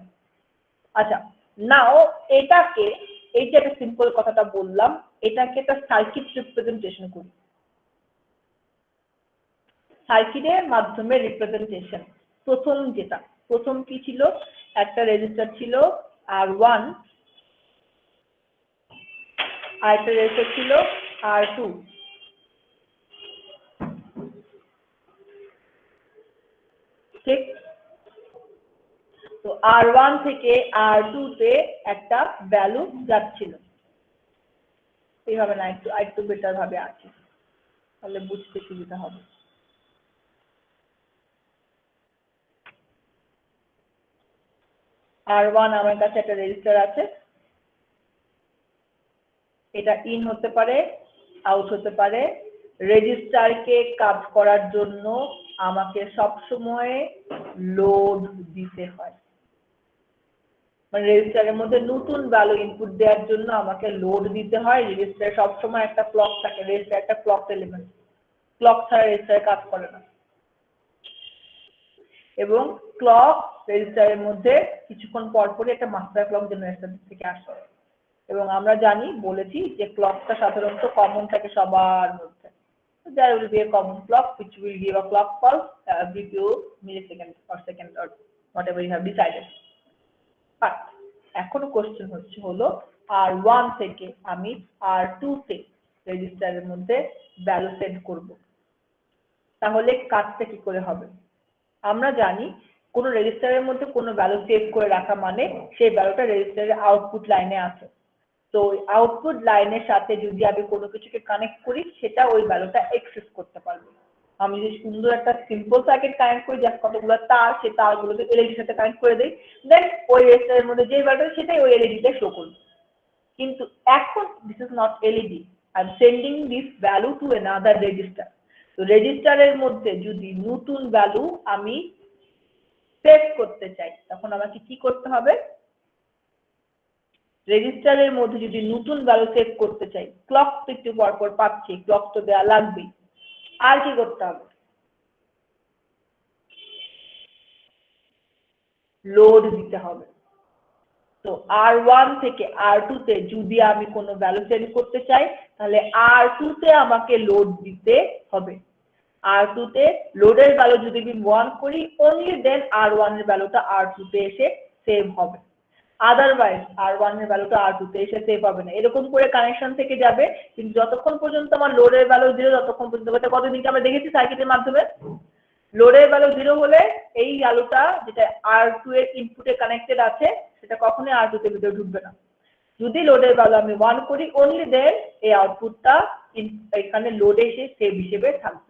আচ্ছা, নাও এটাকে, এই যে একটা সিম্পল কথাটা বললাম, এটাকে একটা সার্কিট রিপ্রেজেন্টেশন করি। সার্কিটের মাধ্যমে রিপ্রেজেন্টেশন, প্রথম কি ছিল? একটা রেজিস্টার ছিল R1, আর একটা রেজিস্টার ছিল R2। ঠিক? তো R1 থেকে R2 তে একটা ভ্যালু যাচ্ছিল, এইভাবে না, একটু বেটার ভাবে আছে, তাহলে বুঝতে সুবিধা হবে। R1 আমার কাছে একটা রেজিস্টার আছে, এটা ইন হতে পারে, আউট হতে পারে। রেজিস্টারকে কাজ করার জন্য আমাকে সবসময় লোড দিতে হয়, মানে রেজিস্টারের মধ্যে নতুন ভ্যালু ইনপুট দেওয়ার জন্য আমাকে লোড দিতে হয়। রেজিস্টারে সবসময় একটা ক্লক থাকে, রেজিস্টার একটা ক্লক এলিমেন্ট, ক্লক ছাড়া রেজিস্টারে কাজ করে না। এবং ক্লক রেজিস্টারের মধ্যে কিছুক্ষণ পর পরই একটা মাস্টার ক্লক জেনারেটর থেকে আসে, এবং আমরা জানি, বলেছি যে ক্লকটা সাধারণত কমন থাকে সবার মধ্যে। There will be a common clock which will give a clock pulse every few milliseconds or second or whatever you have decided. But এখনো কোশ্চেন হলো R1 থেকে আমি R2 তে রেজিস্টারের মধ্যে ভ্যালু সেট করব, তাহলে কাজটা কি করে হবে? আমরা জানি কোন রেজিস্টারের মধ্যে কোনো ভ্যালু সেভ করে রাখা মানে সেই ভ্যালুটা রেজিস্টারের আউটপুট লাইনে আছে। তো আউটপুট লাইনের সাথে যদি আমি কোনো কিছুকে কানেক্ট করি, সেটা ওই ভ্যালুটা অ্যাক্সেস করতে পারবে। আমি যদি সুন্দর একটা সিম্পল সার্কিট কানেক্ট করি, যার কতগুলো তার, সেই তারগুলোকে এলইডির সাথে কানেক্ট করে দিই, দেন ওই রেজিস্টারের মধ্যে যে ভ্যালুটা সেটাই ওই এলইডিতে শো করবে। কিন্তু এখন this is not LED, I am sending this value to another register. তো রেজিস্টারের মধ্যে যদি নতুন ভ্যালু আমি সেভ করতে চাই, তখন আমাকে কি করতে হবে? রেজিস্টারের মধ্যে যদি নতুন ভ্যালু সেভ করতে চাই, ক্লক তো একটু পর পর পাচ্ছি, ক্লক তো দেওয়া লাগবেই, আর কি করতে হবে? লোড দিতে হবে। তো R1 থেকে R2 তে যদি আমি কোনো ভ্যালু সেন্ড করতে চাই, তাহলে R2 তে আমাকে লোড দিতে হবে। R2 তে লোডের ভ্যালু যদি আমি 1 করি only then R1 এর ভ্যালুটা R2 তে এসে সেভ হবে, আদারওয়াইজ R1 এর ভ্যালুটা R2 তে এসে সেভ হবে না। এরকম করে কানেকশন থেকে যাবে, কিন্তু যতক্ষণ পর্যন্ত আমার লোডের ভ্যালু 0 ততক্ষণ পর্যন্ত, এটা কতদিন আমরা দেখেছি সার্কিটের মাধ্যমে, লোডের ভ্যালু 0 হলে এই ভ্যালুটা যেটা R2 এর ইনপুটে কানেক্টেড আছে সেটা কখনোই R2 তে ভিতরে ঢুকবে না। যদি লোডের ভ্যালু আমি 1 করি only then এই আউটপুটটা এখানে লোডে এসে সেভ হিসেবে থাকবে।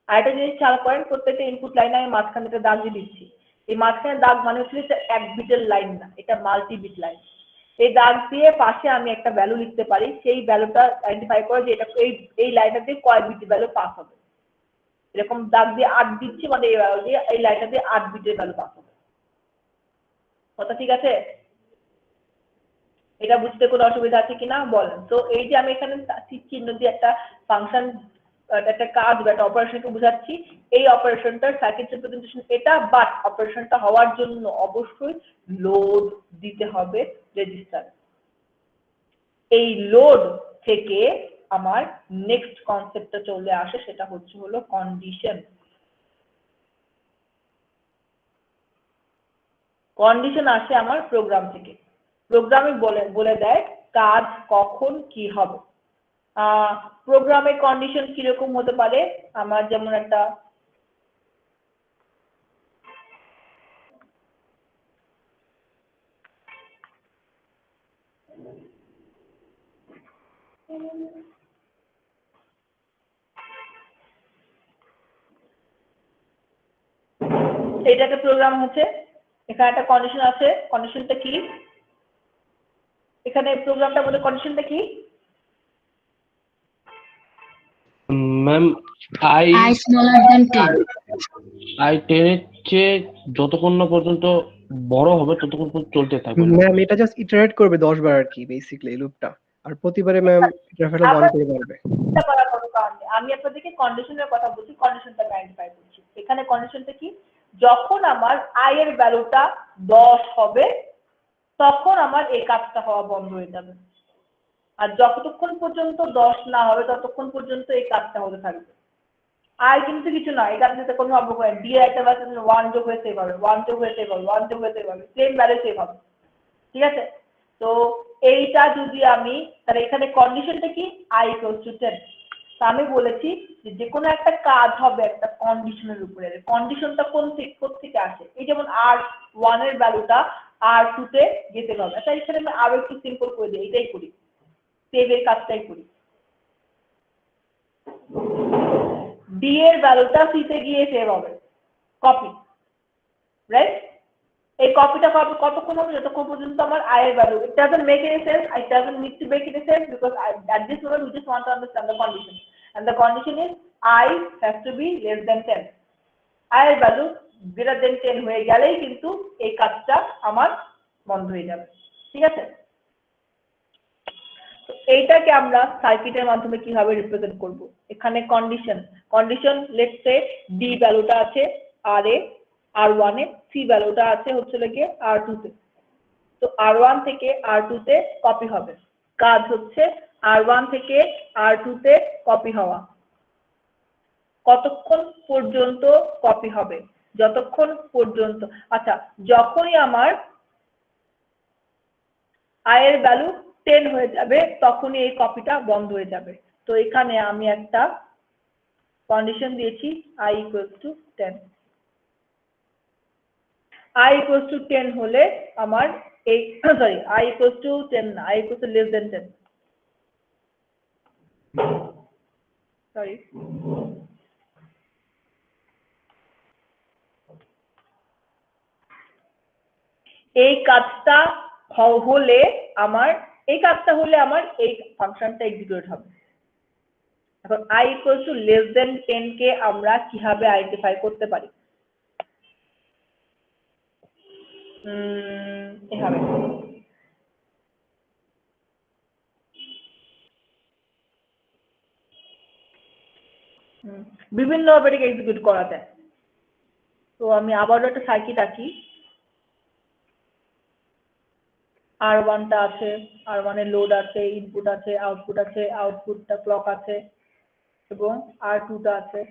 আরেকটা জিনিস খেয়াল করেন, প্রত্যেকটা ইনপুট লাইনে আমি মাঝখানে একটা দাগ দিয়ে দিচ্ছি। এই মাঝখানে দাগ মানে হচ্ছে এটা 1 বিটের লাইন না, এটা মাল্টি বিট লাইন। এই দাগ দিয়ে পাশে আমি একটা ভ্যালু লিখতে পারি, সেই ভ্যালুটা আইডেন্টিফাই করে যে এটা এই লাইনটাতে কয় বিট ভ্যালু পাস হবে। এরকম দাগ দিয়ে 8 দিচ্ছি মানে এই ভ্যালু দিয়ে এই লাইনটা দিয়ে 8 বিটের ভ্যালু পাস হবে। কথা ঠিক আছে? এটা বুঝতে কোনো অসুবিধা আছে কিনা বলেন। তো এই যে আমি এখানে চিহ্ন দিয়ে একটা ফাংশন, একটা কাজ বা একটা অপারেশনকে বোঝাচ্ছি, এই অপারেশনটার সার্কিট রিপ্রেজেন্টেশন এটা, বাট অপারেশনটা হওয়ার জন্য অবশ্যই লোড দিতে হবে রেজিস্টার। এই লোড থেকে আমার নেক্সট কনসেপ্টটা চলে আসে, সেটা হলো কন্ডিশন। কন্ডিশন আসে আমার প্রোগ্রাম থেকে। প্রোগ্রামে বলে দেয় কাজ কখন কি হবে। প্রোগ্রামের কন্ডিশন কিরকম হতে পারে, আমার যেমন একটা এটা একটা প্রোগ্রাম হচ্ছে, এখানে একটা কন্ডিশন আছে, কন্ডিশনটা কি, এখানে প্রোগ্রামটার মধ্যে কন্ডিশনটা কি? Ma'am I I smaller than 10. I10 এর চেয়ে যতক্ষণ না পর্যন্ত বড় হবে ততক্ষণ পর্যন্ত চলতে থাকবে। ম্যাম এটা জাস্ট ইটারেট করবে 10 বার আর কি বেসিক্যালি এই লুপটা, আর প্রতিবারে ম্যাম ইন্টারভ্যাল অন করে পারবে। এটা করার কোনো কারণ নেই। আমি আপনাদেরকে কন্ডিশনের কথা বলছি, কন্ডিশনটা আইডেন্টিফাই করছি। এখানে কন্ডিশনটা কি, যখন আমার I এর ভ্যালুটা 10 হবে তখন আমার এই কাজটা হওয়া বন্ধ হয়ে যাবে, আর যতক্ষণ পর্যন্ত 10 না হবে ততক্ষণ পর্যন্ত এই কাজটা হতে থাকবে। I কিন্তু কিছু না, এটার সাথে কোনো সম্পর্ক নেই। ডি একটা ভ্যালু 1 যোগ হয়ে সেভ হবে, 1 যোগ হয়ে সেভ হবে, 1 যোগ হয়ে সেভ হবে, সেম ভ্যালু সেভ হবে। ঠিক আছে? তো এইটা যদি আমি, তাহলে এখানে কন্ডিশনটা কি, I = 10। তো আমি বলেছি যে কোনো একটা কাজ হবে একটা কন্ডিশনের উপরে। কন্ডিশনটা কোন থেকে আসে, এই যেমন R1 এর ভ্যালুটা R2 তে যেতে হবে। আচ্ছা এখানে আমি আরো একটু সিম্পল করে দিই, এটাই করি, সেভের কাজটাই করি। ডি এর ভ্যালুটা সি তে গিয়ে সেভ হবে, কপি, রাইট? এই কপিটা কতক্ষণ হবে, যতক্ষণ পর্যন্ত আমার I এর value, it doesn't make any sense, it doesn't need to make any sense because at this moment we just want to understand the condition, and the condition is I has to be less than 10. I এর value greater than 10 হয়ে গেলেই কিন্তু এই কাজটা আমার বন্ধ হয়ে যাবে। ঠিক আছে? তো এইটাকে আমরা সার্কিটের মাধ্যমে কিভাবে রিপ্রেজেন্ট করব, এখানে কন্ডিশন লেটস সে ডি ভ্যালুটা আছে আর এ, R1 এ, সি ভ্যালুটা আছে হচ্ছে লাগে R2 তে। তো R1 থেকে R2 তে কপি হবে, কাজ হচ্ছে R1 থেকে R2 তে কপি হওয়া। কতক্ষণ পর্যন্ত কপি হবে, যতক্ষণ পর্যন্ত, আচ্ছা যখনই আমার I এর ভ্যালু 10 হয়ে যাবে তখনই এই কপিটা বন্ধ হয়ে যাবে। তো এখানে আমি একটা কন্ডিশন দিয়েছি I = 10। I = 10 হলে আমার এই সরি I = 10 না, I = less than 10, সরি এই কাজটা হলে আমার এই ফাংশনটা এক্সিকিউট হবে। এখন I = less than 10 কে আমরা কিভাবে আইডেন্টিফাই করতে পারি, এভাবে বিভিন্ন ভাবে এটাকে এক্সিকিউট করা যায়। তো আমি আবারও একটা সার্কিট আঁকি, R1 টা আছে, R1 এর লোড আছে, ইনপুট আছে, আউটপুটটা ক্লক আছে, এবং R2টা আছে,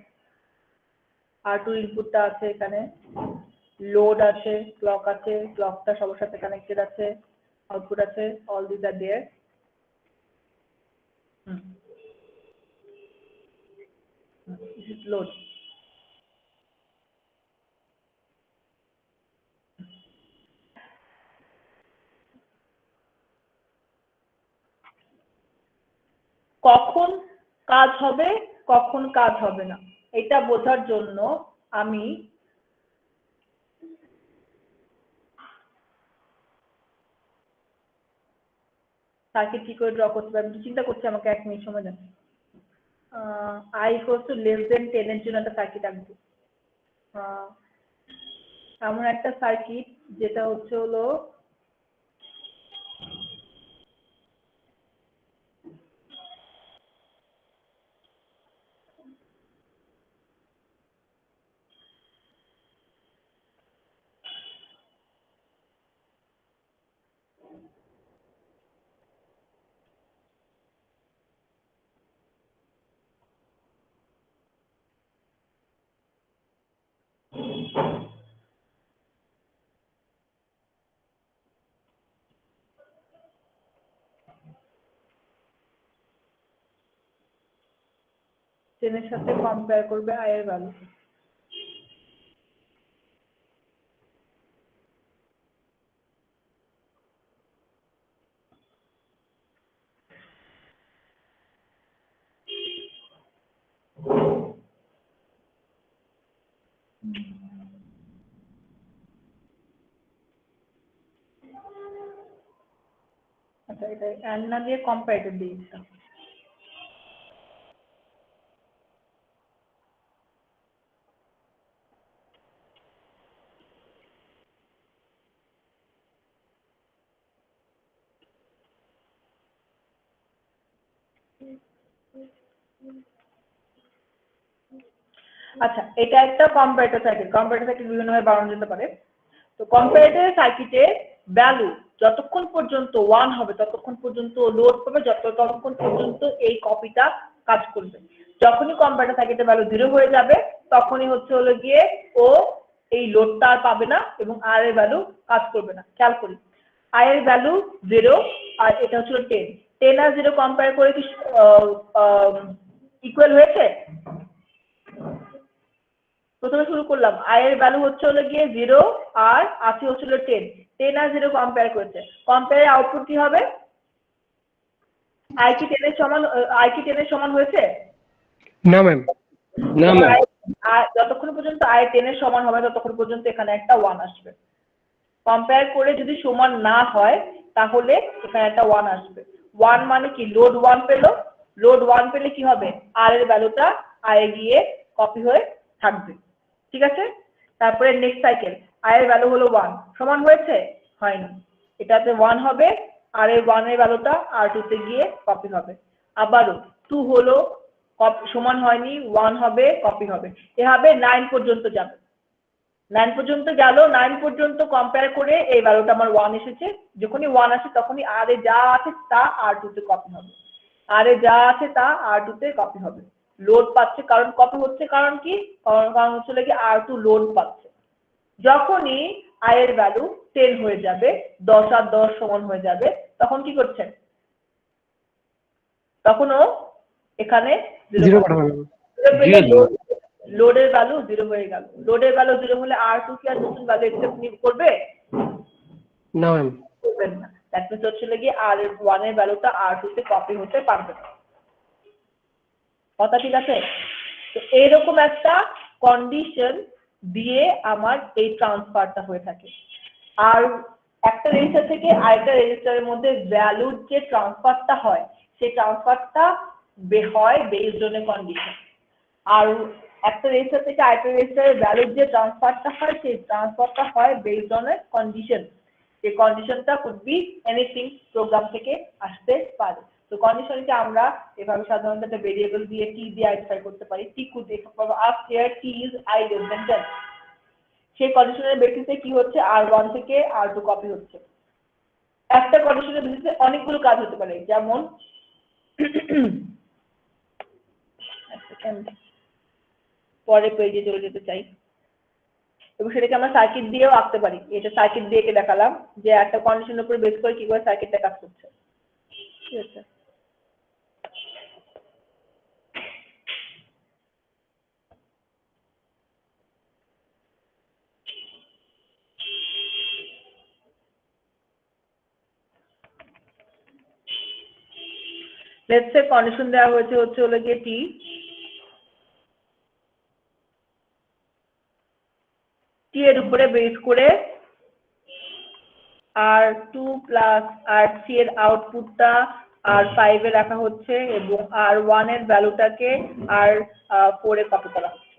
R2 ইনপুটটা আছে এখানে, লোড আছে, ক্লকটা সবার সাথে কানেক্টেড আছে, আউটপুট আছে, all this are there. This is load. কখন কাজ হবে কখন কাজ হবে না এটা বোঝার জন্য আমি সার্কিট কি করে ড্র করতে পারি আমি চিন্তা করছি, আমাকে 1 মিনিট সময় দেন। I equals to less than 10 এর জন্য একটা সার্কিট আঁকবো। এমন একটা সার্কিট যেটা হচ্ছে হলো টেনের সাথে কম্পেয়ার করবে I এর ভ্যালু। আচ্ছা এটা অ্যান্ড না দিয়ে কম্পারেটর দিয়ে দিতাম। আচ্ছা এটা একটা কম্পারেটর সার্কিট। কম্পারেটর সার্কিট বিভিন্নভাবে বানানো যেতে পারে। তো কম্পারেটর সার্কিটে ভ্যালু যতক্ষণ পর্যন্ত 1 হবে ততক্ষণ পর্যন্ত লোড পাবে, ততক্ষণ পর্যন্ত এই কপিটা কাজ করবে। যখনই কম্পারেটর সার্কিটের ভ্যালু 0 হয়ে যাবে তখনই হচ্ছে হলো গিয়ে ও এই লোডটা আর পাবে না এবং আর এর ভ্যালু কাজ করবে না। খেয়াল করি I এর ভ্যালু 0 আর এটা হচ্ছে 10। 10 আর 0 কম্পেয়ার করে কি ইকুয়াল হয়েছে? প্রথমে শুরু করলাম I এর ভ্যালু হচ্ছে হলো গিয়ে 0 আর আছে হচ্ছে হলো 10। 10 আর 0 কম্পেয়ার করেছে। কম্পেয়ারের আউটপুট কি হবে? I কি 10 এর সমান হয়েছে? না ম্যাম। না ম্যাম। যতক্ষণ পর্যন্ত I 10 এর সমান হবে ততক্ষণ পর্যন্ত এখানে একটা 1 আসবে। কম্পেয়ার করে যদি সমান না হয় তাহলে এখানে একটা 1 আসবে। 1 মানে কি লোড 1 পেলো, লোড 1 পেলে কি হবে আর এর ভ্যালুটা I এ গিয়ে কপি হয়ে থাকবে। ঠিক আছে, তারপরে নেক্সট সাইকেল I এর ভ্যালু হলো 1 সমান হয়েছে? হয়নি, এটাতে 1 হবে আর এর 1 এর ভ্যালুটা R2 তে গিয়ে কপি হবে। আবারও 2 হলো সমান হয়নি, 1 হবে কপি হবে। এভাবে 9 পর্যন্ত যাবে। 9 পর্যন্ত গেল, 9 পর্যন্ত কম্পেয়ার করে এই ভ্যালুটা আমার 1 এসেছে। যখনই 1 আসে তখনই আর এ যা আছে তা R2 তে কপি হবে, আর এ যা আছে তা R2 তে কপি হবে। লোড পাচ্ছে কারণ কপি হচ্ছে, কারণ কি কারণ হচ্ছে কি R2 লোড পাচ্ছে। যখনই I এর ভ্যালু 10 হয়ে যাবে, 10 আর 10 সমান হয়ে যাবে, তখন কি করছে? তখনও এখানে 0 পাঠাবেন। লোডের ভ্যালু 0 হয়ে গেল। লোডের ভ্যালু 0 হলে R2 কি আর নতুন ভ্যালু একসেপ্ট করবে? না ম্যাম। করবেন না। দ্যাট মিন্স হচ্ছে কি আর 1 এর ভ্যালুটা R2 তে কপি হতে পারবে না। কথা ঠিক আছে? তো এইরকম একটা কন্ডিশন দিয়ে আমার এই ট্রান্সফারটা হয়ে থাকে। আর একটা রেজিস্টার থেকে আরেকটা রেজিস্টারের মধ্যে ভ্যালুর যে ট্রান্সফারটা হয় সেই ট্রান্সফারটা হয় বেসড অন এ কন্ডিশন। আর একটা রেজিস্টার থেকে আরেকটা রেজিস্টারের ভ্যালুর যে ট্রান্সফারটা হয় সেই ট্রান্সফারটা হয় বেসড অন এ কন্ডিশন। এই কন্ডিশনটা কুড বি এনিথিং, প্রোগ্রাম থেকে আসতে পারে। তো কন্ডিশনকে আমরা এভাবে সাধারণত একটা ভেরিয়েবল দিয়ে t দিয়ে আইডেন্টিফাই করতে পারি। t could ask here t is I less than 10। সেই কন্ডিশনের বেসিসে কি হচ্ছে R1 থেকে R2 কপি হচ্ছে। একটা কন্ডিশনের বেসিসে অনেকগুলো কাজ হতে পারে, যেমন and পরের পেজে চলে যেতে চাই এবং সেটাকে আমরা সার্কিট দিয়েও আঁকতে পারি। এটা সার্কিট দিয়ে এঁকে দেখালাম যে একটা কন্ডিশনের উপর বেস করে কি করে সার্কিটটা কাজ করছে। ঠিক আছে, লেটস সে কন্ডিশন দেওয়া হয়েছে হচ্ছে হলো গিয়ে টি, টি এর উপরে বেস করে R2 প্লাস R3 এর আউটপুটটা R5 এ রাখা হচ্ছে এবং R1 এর ভ্যালুটাকে R4 এ কপি করা হচ্ছে।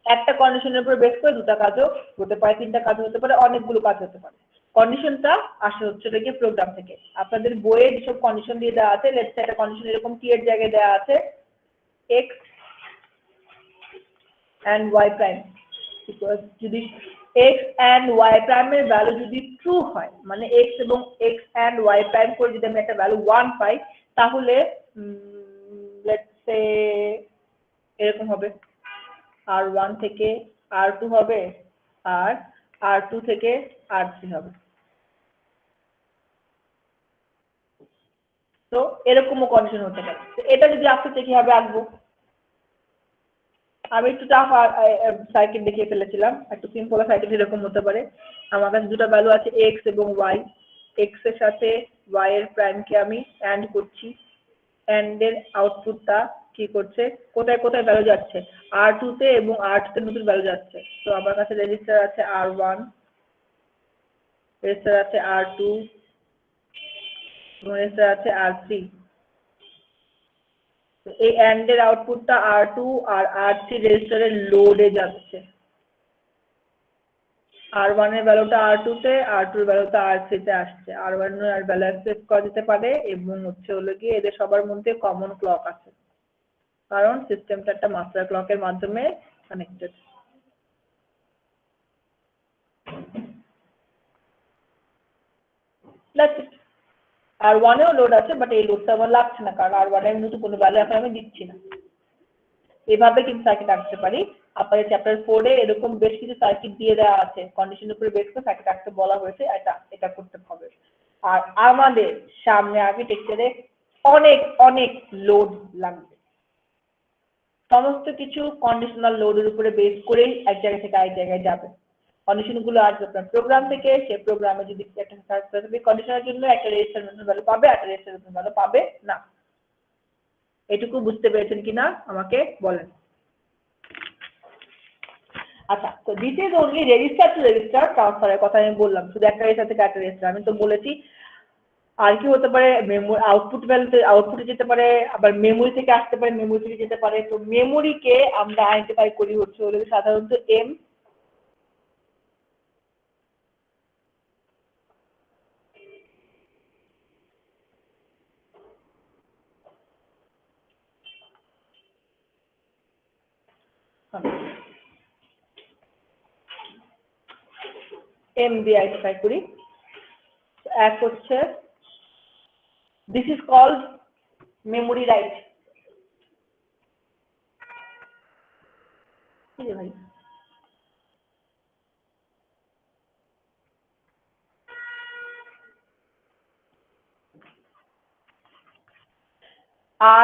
একটা কন্ডিশনের উপর বেস করে দুটো কাজও হতে পারে, তিনটা কাজ হতে পারে, অনেকগুলো কাজ হতে পারে। কন্ডিশনটা আসে হচ্ছে গিয়ে প্রোগ্রাম থেকে। আপনাদের বইয়ে যেসব কন্ডিশন দিয়ে দেওয়া আছে, লেটস সে একটা কন্ডিশন এরকম টি এর জায়গায় দেওয়া আছে x and y প্রাইম, যদি x and y প্রাইমের ভ্যালু যদি ট্রু হয়, মানে x এবং x and y প্রাইম করে যদি আমি একটা ভ্যালু 1 পাই, তাহলে লেটস সে এরকম হবে, R1 থেকে R2 হবে আর R2 থেকে R3 হবে। তো এরকমও কন্ডিশন হতে পারে। তো এটা যদি আসতে কিভাবে আঁকবো, আমি একটু টাফ সার্কিট দেখিয়ে ফেলেছিলাম, একটু সিম্পল সার্কিট এরকম হতে পারে। আমার কাছে দুটো ভ্যালু আছে x এবং y, x এর সাথে y এর প্রাইমকে আমি অ্যান্ড করছি, অ্যান্ড এর আউটপুটটা কি করছে, কোথায় কোথায় ভ্যালু যাচ্ছে, R2 তে এবং R2 তে নতুন ভ্যালু যাচ্ছে। তো আমার কাছে রেজিস্টার আছে R1, রেজিস্টার আছে R2 এবং রেজিস্টার আছে R3। এই অ্যান্ড এর আউটপুটটা R2 আর R3 রেজিস্টারের লোডে যাচ্ছে। R1 এর ভ্যালুটা R2 তে, R2 এর ভ্যালুটা R3 তে আসছে। R1 এর ভ্যালু অ্যাক্সেস করা যেতে পারে এবং হচ্ছে হলো গিয়ে এদের সবার মধ্যে কমন ক্লক আছে, কারণ সিস্টেমটা একটা মাস্টার ক্লকের মাধ্যমে কানেক্টেড। That's it. R1 এও লোড আছে, বাট এই লোডটা আমার লাগছে না, কারণ R1 এর নতুন কোনো ভ্যালু এখন আমি দিচ্ছি না। এভাবে কিন্তু সার্কিট আঁকতে পারি। আপনাদের চ্যাপ্টার 4 এ এরকম বেশ কিছু সার্কিট দিয়ে দেওয়া আছে, কন্ডিশনের উপরে বেস করে সার্কিট আঁকতে বলা হয়েছে, এটা করতে হবে। আর আমাদের সামনে আর্কিটেকচারে অনেক অনেক লোড লাগবে, সমস্ত কিছু কন্ডিশনাল লোডের উপরে বেস করেই এক জায়গা থেকে আরেক জায়গায় যাবে। কন্ডিশনগুলো আসবে আপনার প্রোগ্রাম থেকে, সেই প্রোগ্রামে যদি একটা স্পেসিফিক কন্ডিশনের জন্য একটা রেজিস্টার নতুন ভ্যালু পাবে, একটা রেজিস্টার নতুন ভ্যালু পাবে না। এটুকু বুঝতে পেরেছেন কিনা আমাকে বলেন। আচ্ছা, তো this is only register to register ট্রান্সফারের কথা আমি বললাম, শুধু একটা রেজিস্টার থেকে একটা রেজিস্টার। আমি তো বলেছি আর কি হতে পারে, মেমোরি আউটপুট ভ্যালুতে আউটপুটে যেতে পারে, আবার মেমোরি থেকে আসতে পারে, মেমোরি থেকে যেতে পারে। তো মেমোরিকে আমরা আইডেন্টিফাই করি হচ্ছে হলো সাধারণত এম, এম দিয়ে আইডেন্টিফাই করি। এক হচ্ছে this is called memory right. ঠিক আছে ভাই,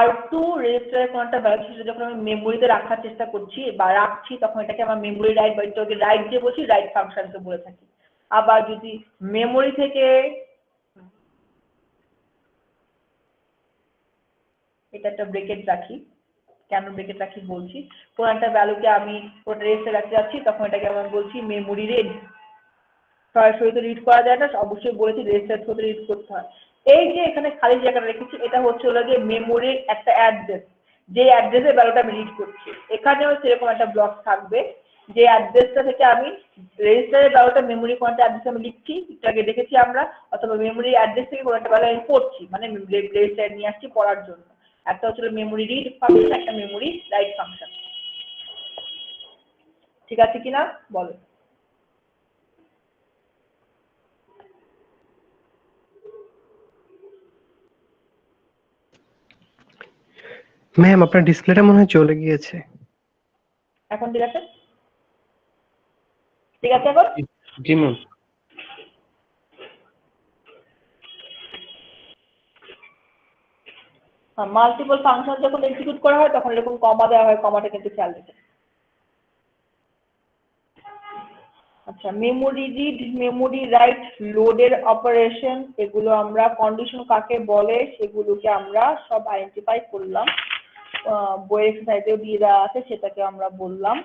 R2 রেজিস্টারের কোনো একটা ভ্যালু সেটা যখন আমি মেমোরিতে রাখার চেষ্টা করছি বা রাখছি, তখন এটাকে আমার মেমোরি রাইট বা এটাকে রাইট যে বলছি, রাইট ফাংশনকে বলে থাকি। আবার যদি মেমোরি থেকে এটা একটা ব্রেকেট রাখি, কেন ব্রেকেট রাখি বলছি, কোন একটা ভ্যালুকে আমি ওটা রেজিস্টারে রাখতে যাচ্ছি, তখন এটাকে আমি বলছি মেমোরি রিড। সরাসরি তো রিড করা যায় না, অবশ্যই বলেছি রেজিস্টার থেকে রিড করতে হয়। এই যে এখানে খালি জায়গাটা রেখেছি, এটা হচ্ছে হলো গিয়ে মেমোরির একটা অ্যাড্রেস, যে অ্যাড্রেসের ভ্যালুটা আমি রিড করছি। এখানেও সেরকম একটা ব্লক থাকবে, যে অ্যাড্রেসটা থেকে আমি রেজিস্টারের ভ্যালুটা মেমোরি কোনটা অ্যাড্রেস আমি লিখছি, একটু আগে দেখেছি আমরা, অথবা মেমোরি অ্যাড্রেস থেকে কোনো একটা ভ্যালু আমি পড়ছি, মানে রেজিস্টারে নিয়ে আসছি পড়ার জন্য। একটা হচ্ছে মেমোরি রিড ফাংশন, একটা মেমোরি রাইট ফাংশন। ঠিক আছে কিনা বলো। ম্যাম আপনার ডিসপ্লেটা মনে হয় চলে গিয়েছে। এখন ঠিক আছে? ঠিক আছে এখন? জি ম্যাম। মাল্টিপল ফাংশন যখন এক্সিকিউট করা হয় তখন এরকম কমা দেওয়া হয়, কমাটা কিন্তু খেয়াল রেখে। আচ্ছা, মেমোরি রিড, মেমোরি রাইট, লোডের অপারেশন, এগুলো আমরা কন্ডিশন কাকে বলে সেগুলোকে আমরা সব আইডেন্টিফাই করলাম। বইয়ের এক্সারসাইজেও দিয়ে দেওয়া আছে, সেটাকে আমরা বললাম।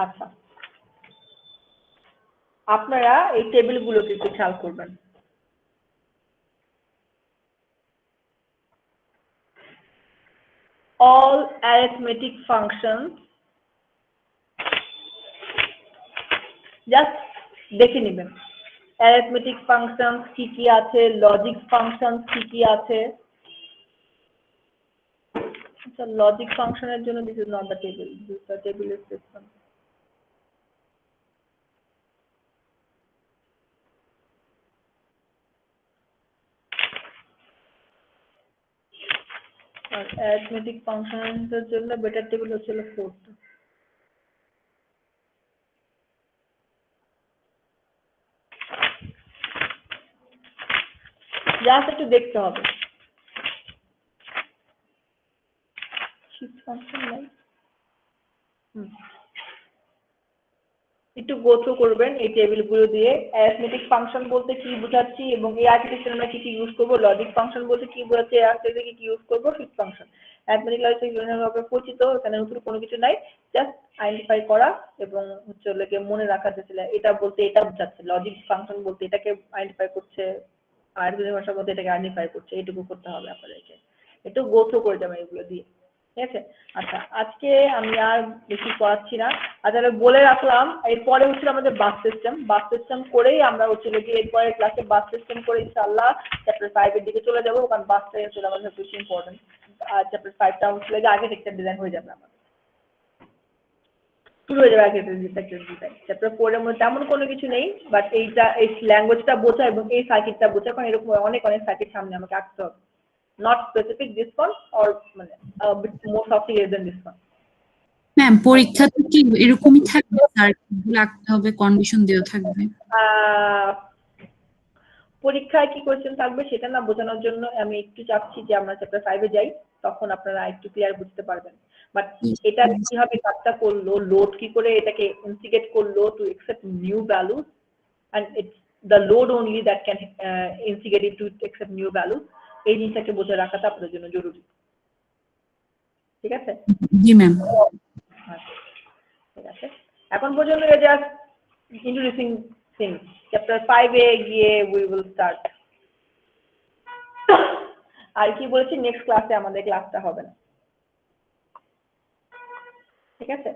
আচ্ছা, আপনারা এই টেবিলগুলোকে একটু খেয়াল করবেন। all arithmetic functions, just দেখে নেবেন arithmetic functions কি কি আছে, logic functions কি কি আছে। আচ্ছা, logic ফাংশনের জন্য this is not the table, the table is this one. R arithmetic ফাংশনের জন্য বেটার টেবিল হচ্ছে 4 টা। জাস্ট একটু দেখতে হবে। shift ফাংশন নাই, একটু গো থ্রু করবেন এই টেবিলগুলো দিয়ে। অ্যারিথমেটিক ফাংশন বলতে কি বোঝাচ্ছি এবং এই আর্টিফিশিয়াল আমরা কি কি ইউজ করব, লজিক ফাংশন বলতে কি বোঝাচ্ছি, এই আর্টিফিশিয়াল কি কি ইউজ করব, শিফট ফাংশন। অ্যারিথমেটিক লজিক বিভিন্নভাবে পরিচিত, এখানে নতুন কোনো কিছু নাই, জাস্ট আইডেন্টিফাই করা এবং হচ্ছে লেগে মনে রাখা যাচ্ছে এটা বলতে এটা বোঝাচ্ছে, লজিক ফাংশন বলতে এটাকে আইডেন্টিফাই করছে, আর্টিফিশিয়াল ভাষা বলতে এটাকে আইডেন্টিফাই করছে, এইটুকু করতে হবে আপনাদেরকে। একটু গো থ্রু করে যাবেন এগুলো দিয়ে, ঠিক আছে? আচ্ছা, আজকে আমি আর বেশি পড়াচ্ছি না। আচ্ছা, বলে রাখলাম এরপরে হচ্ছে আমাদের বাস সিস্টেম করেই আমরা হচ্ছে গিয়ে এরপরে ক্লাসে বাস সিস্টেম করে ইনশাআল্লাহ চ্যাপ্টার 5 এর দিকে চলে যাবো, কারণ বাসটা হচ্ছে আমাদের বেশি ইম্পর্টেন্ট। আর চ্যাপ্টার 5টা হচ্ছে আগে টেক্সচার ডিজাইন হয়ে যাবে আমাদের, শুরু হয়ে যাবে আগে টেক্সচার ডিজাইন। চ্যাপ্টার 4 এর মধ্যে তেমন কোনো কিছু নেই, বাট এইটা এই ল্যাঙ্গুয়েজটা বোঝা এবং এই সার্কিটটা বোঝা, কারণ এরকম অনেক অনেক সার্কিট সামনে আমাকে আঁকতে হবে। not specific this one or মানে bit more sophisticated than this one. Ma'am পরীক্ষাতে কি এরকমই থাকবে, সার্কিটগুলো আঁকতে হবে, কন্ডিশন দেওয়া থাকবে? পরীক্ষায় কি কোশ্চেন থাকবে সেটা না বোঝানোর জন্য আমি একটু চাচ্ছি যে আমরা চ্যাপ্টার 5 এ যাই, তখন আপনারা একটু ক্লিয়ার বুঝতে পারবেন। বাট এটা কিভাবে কাজটা করলো, লোড কি করে এটাকে ইনস্টিগেট করলো to accept new values, and it's the load only that can instigate it to accept new values, এই জিনিসটাকে বোঝা রাখাটা আপনাদের জন্য জরুরি, ঠিক আছে? জি ম্যাম। ঠিক আছে, এখন পর্যন্ত জাস্ট ইন্ট্রোডিউসিং থিংস। চ্যাপ্টার 5 এ গিয়ে উই উইল স্টার্ট। আর কি বলেছি, নেক্সট ক্লাসে আমাদের ক্লাসটা হবে না, ঠিক আছে?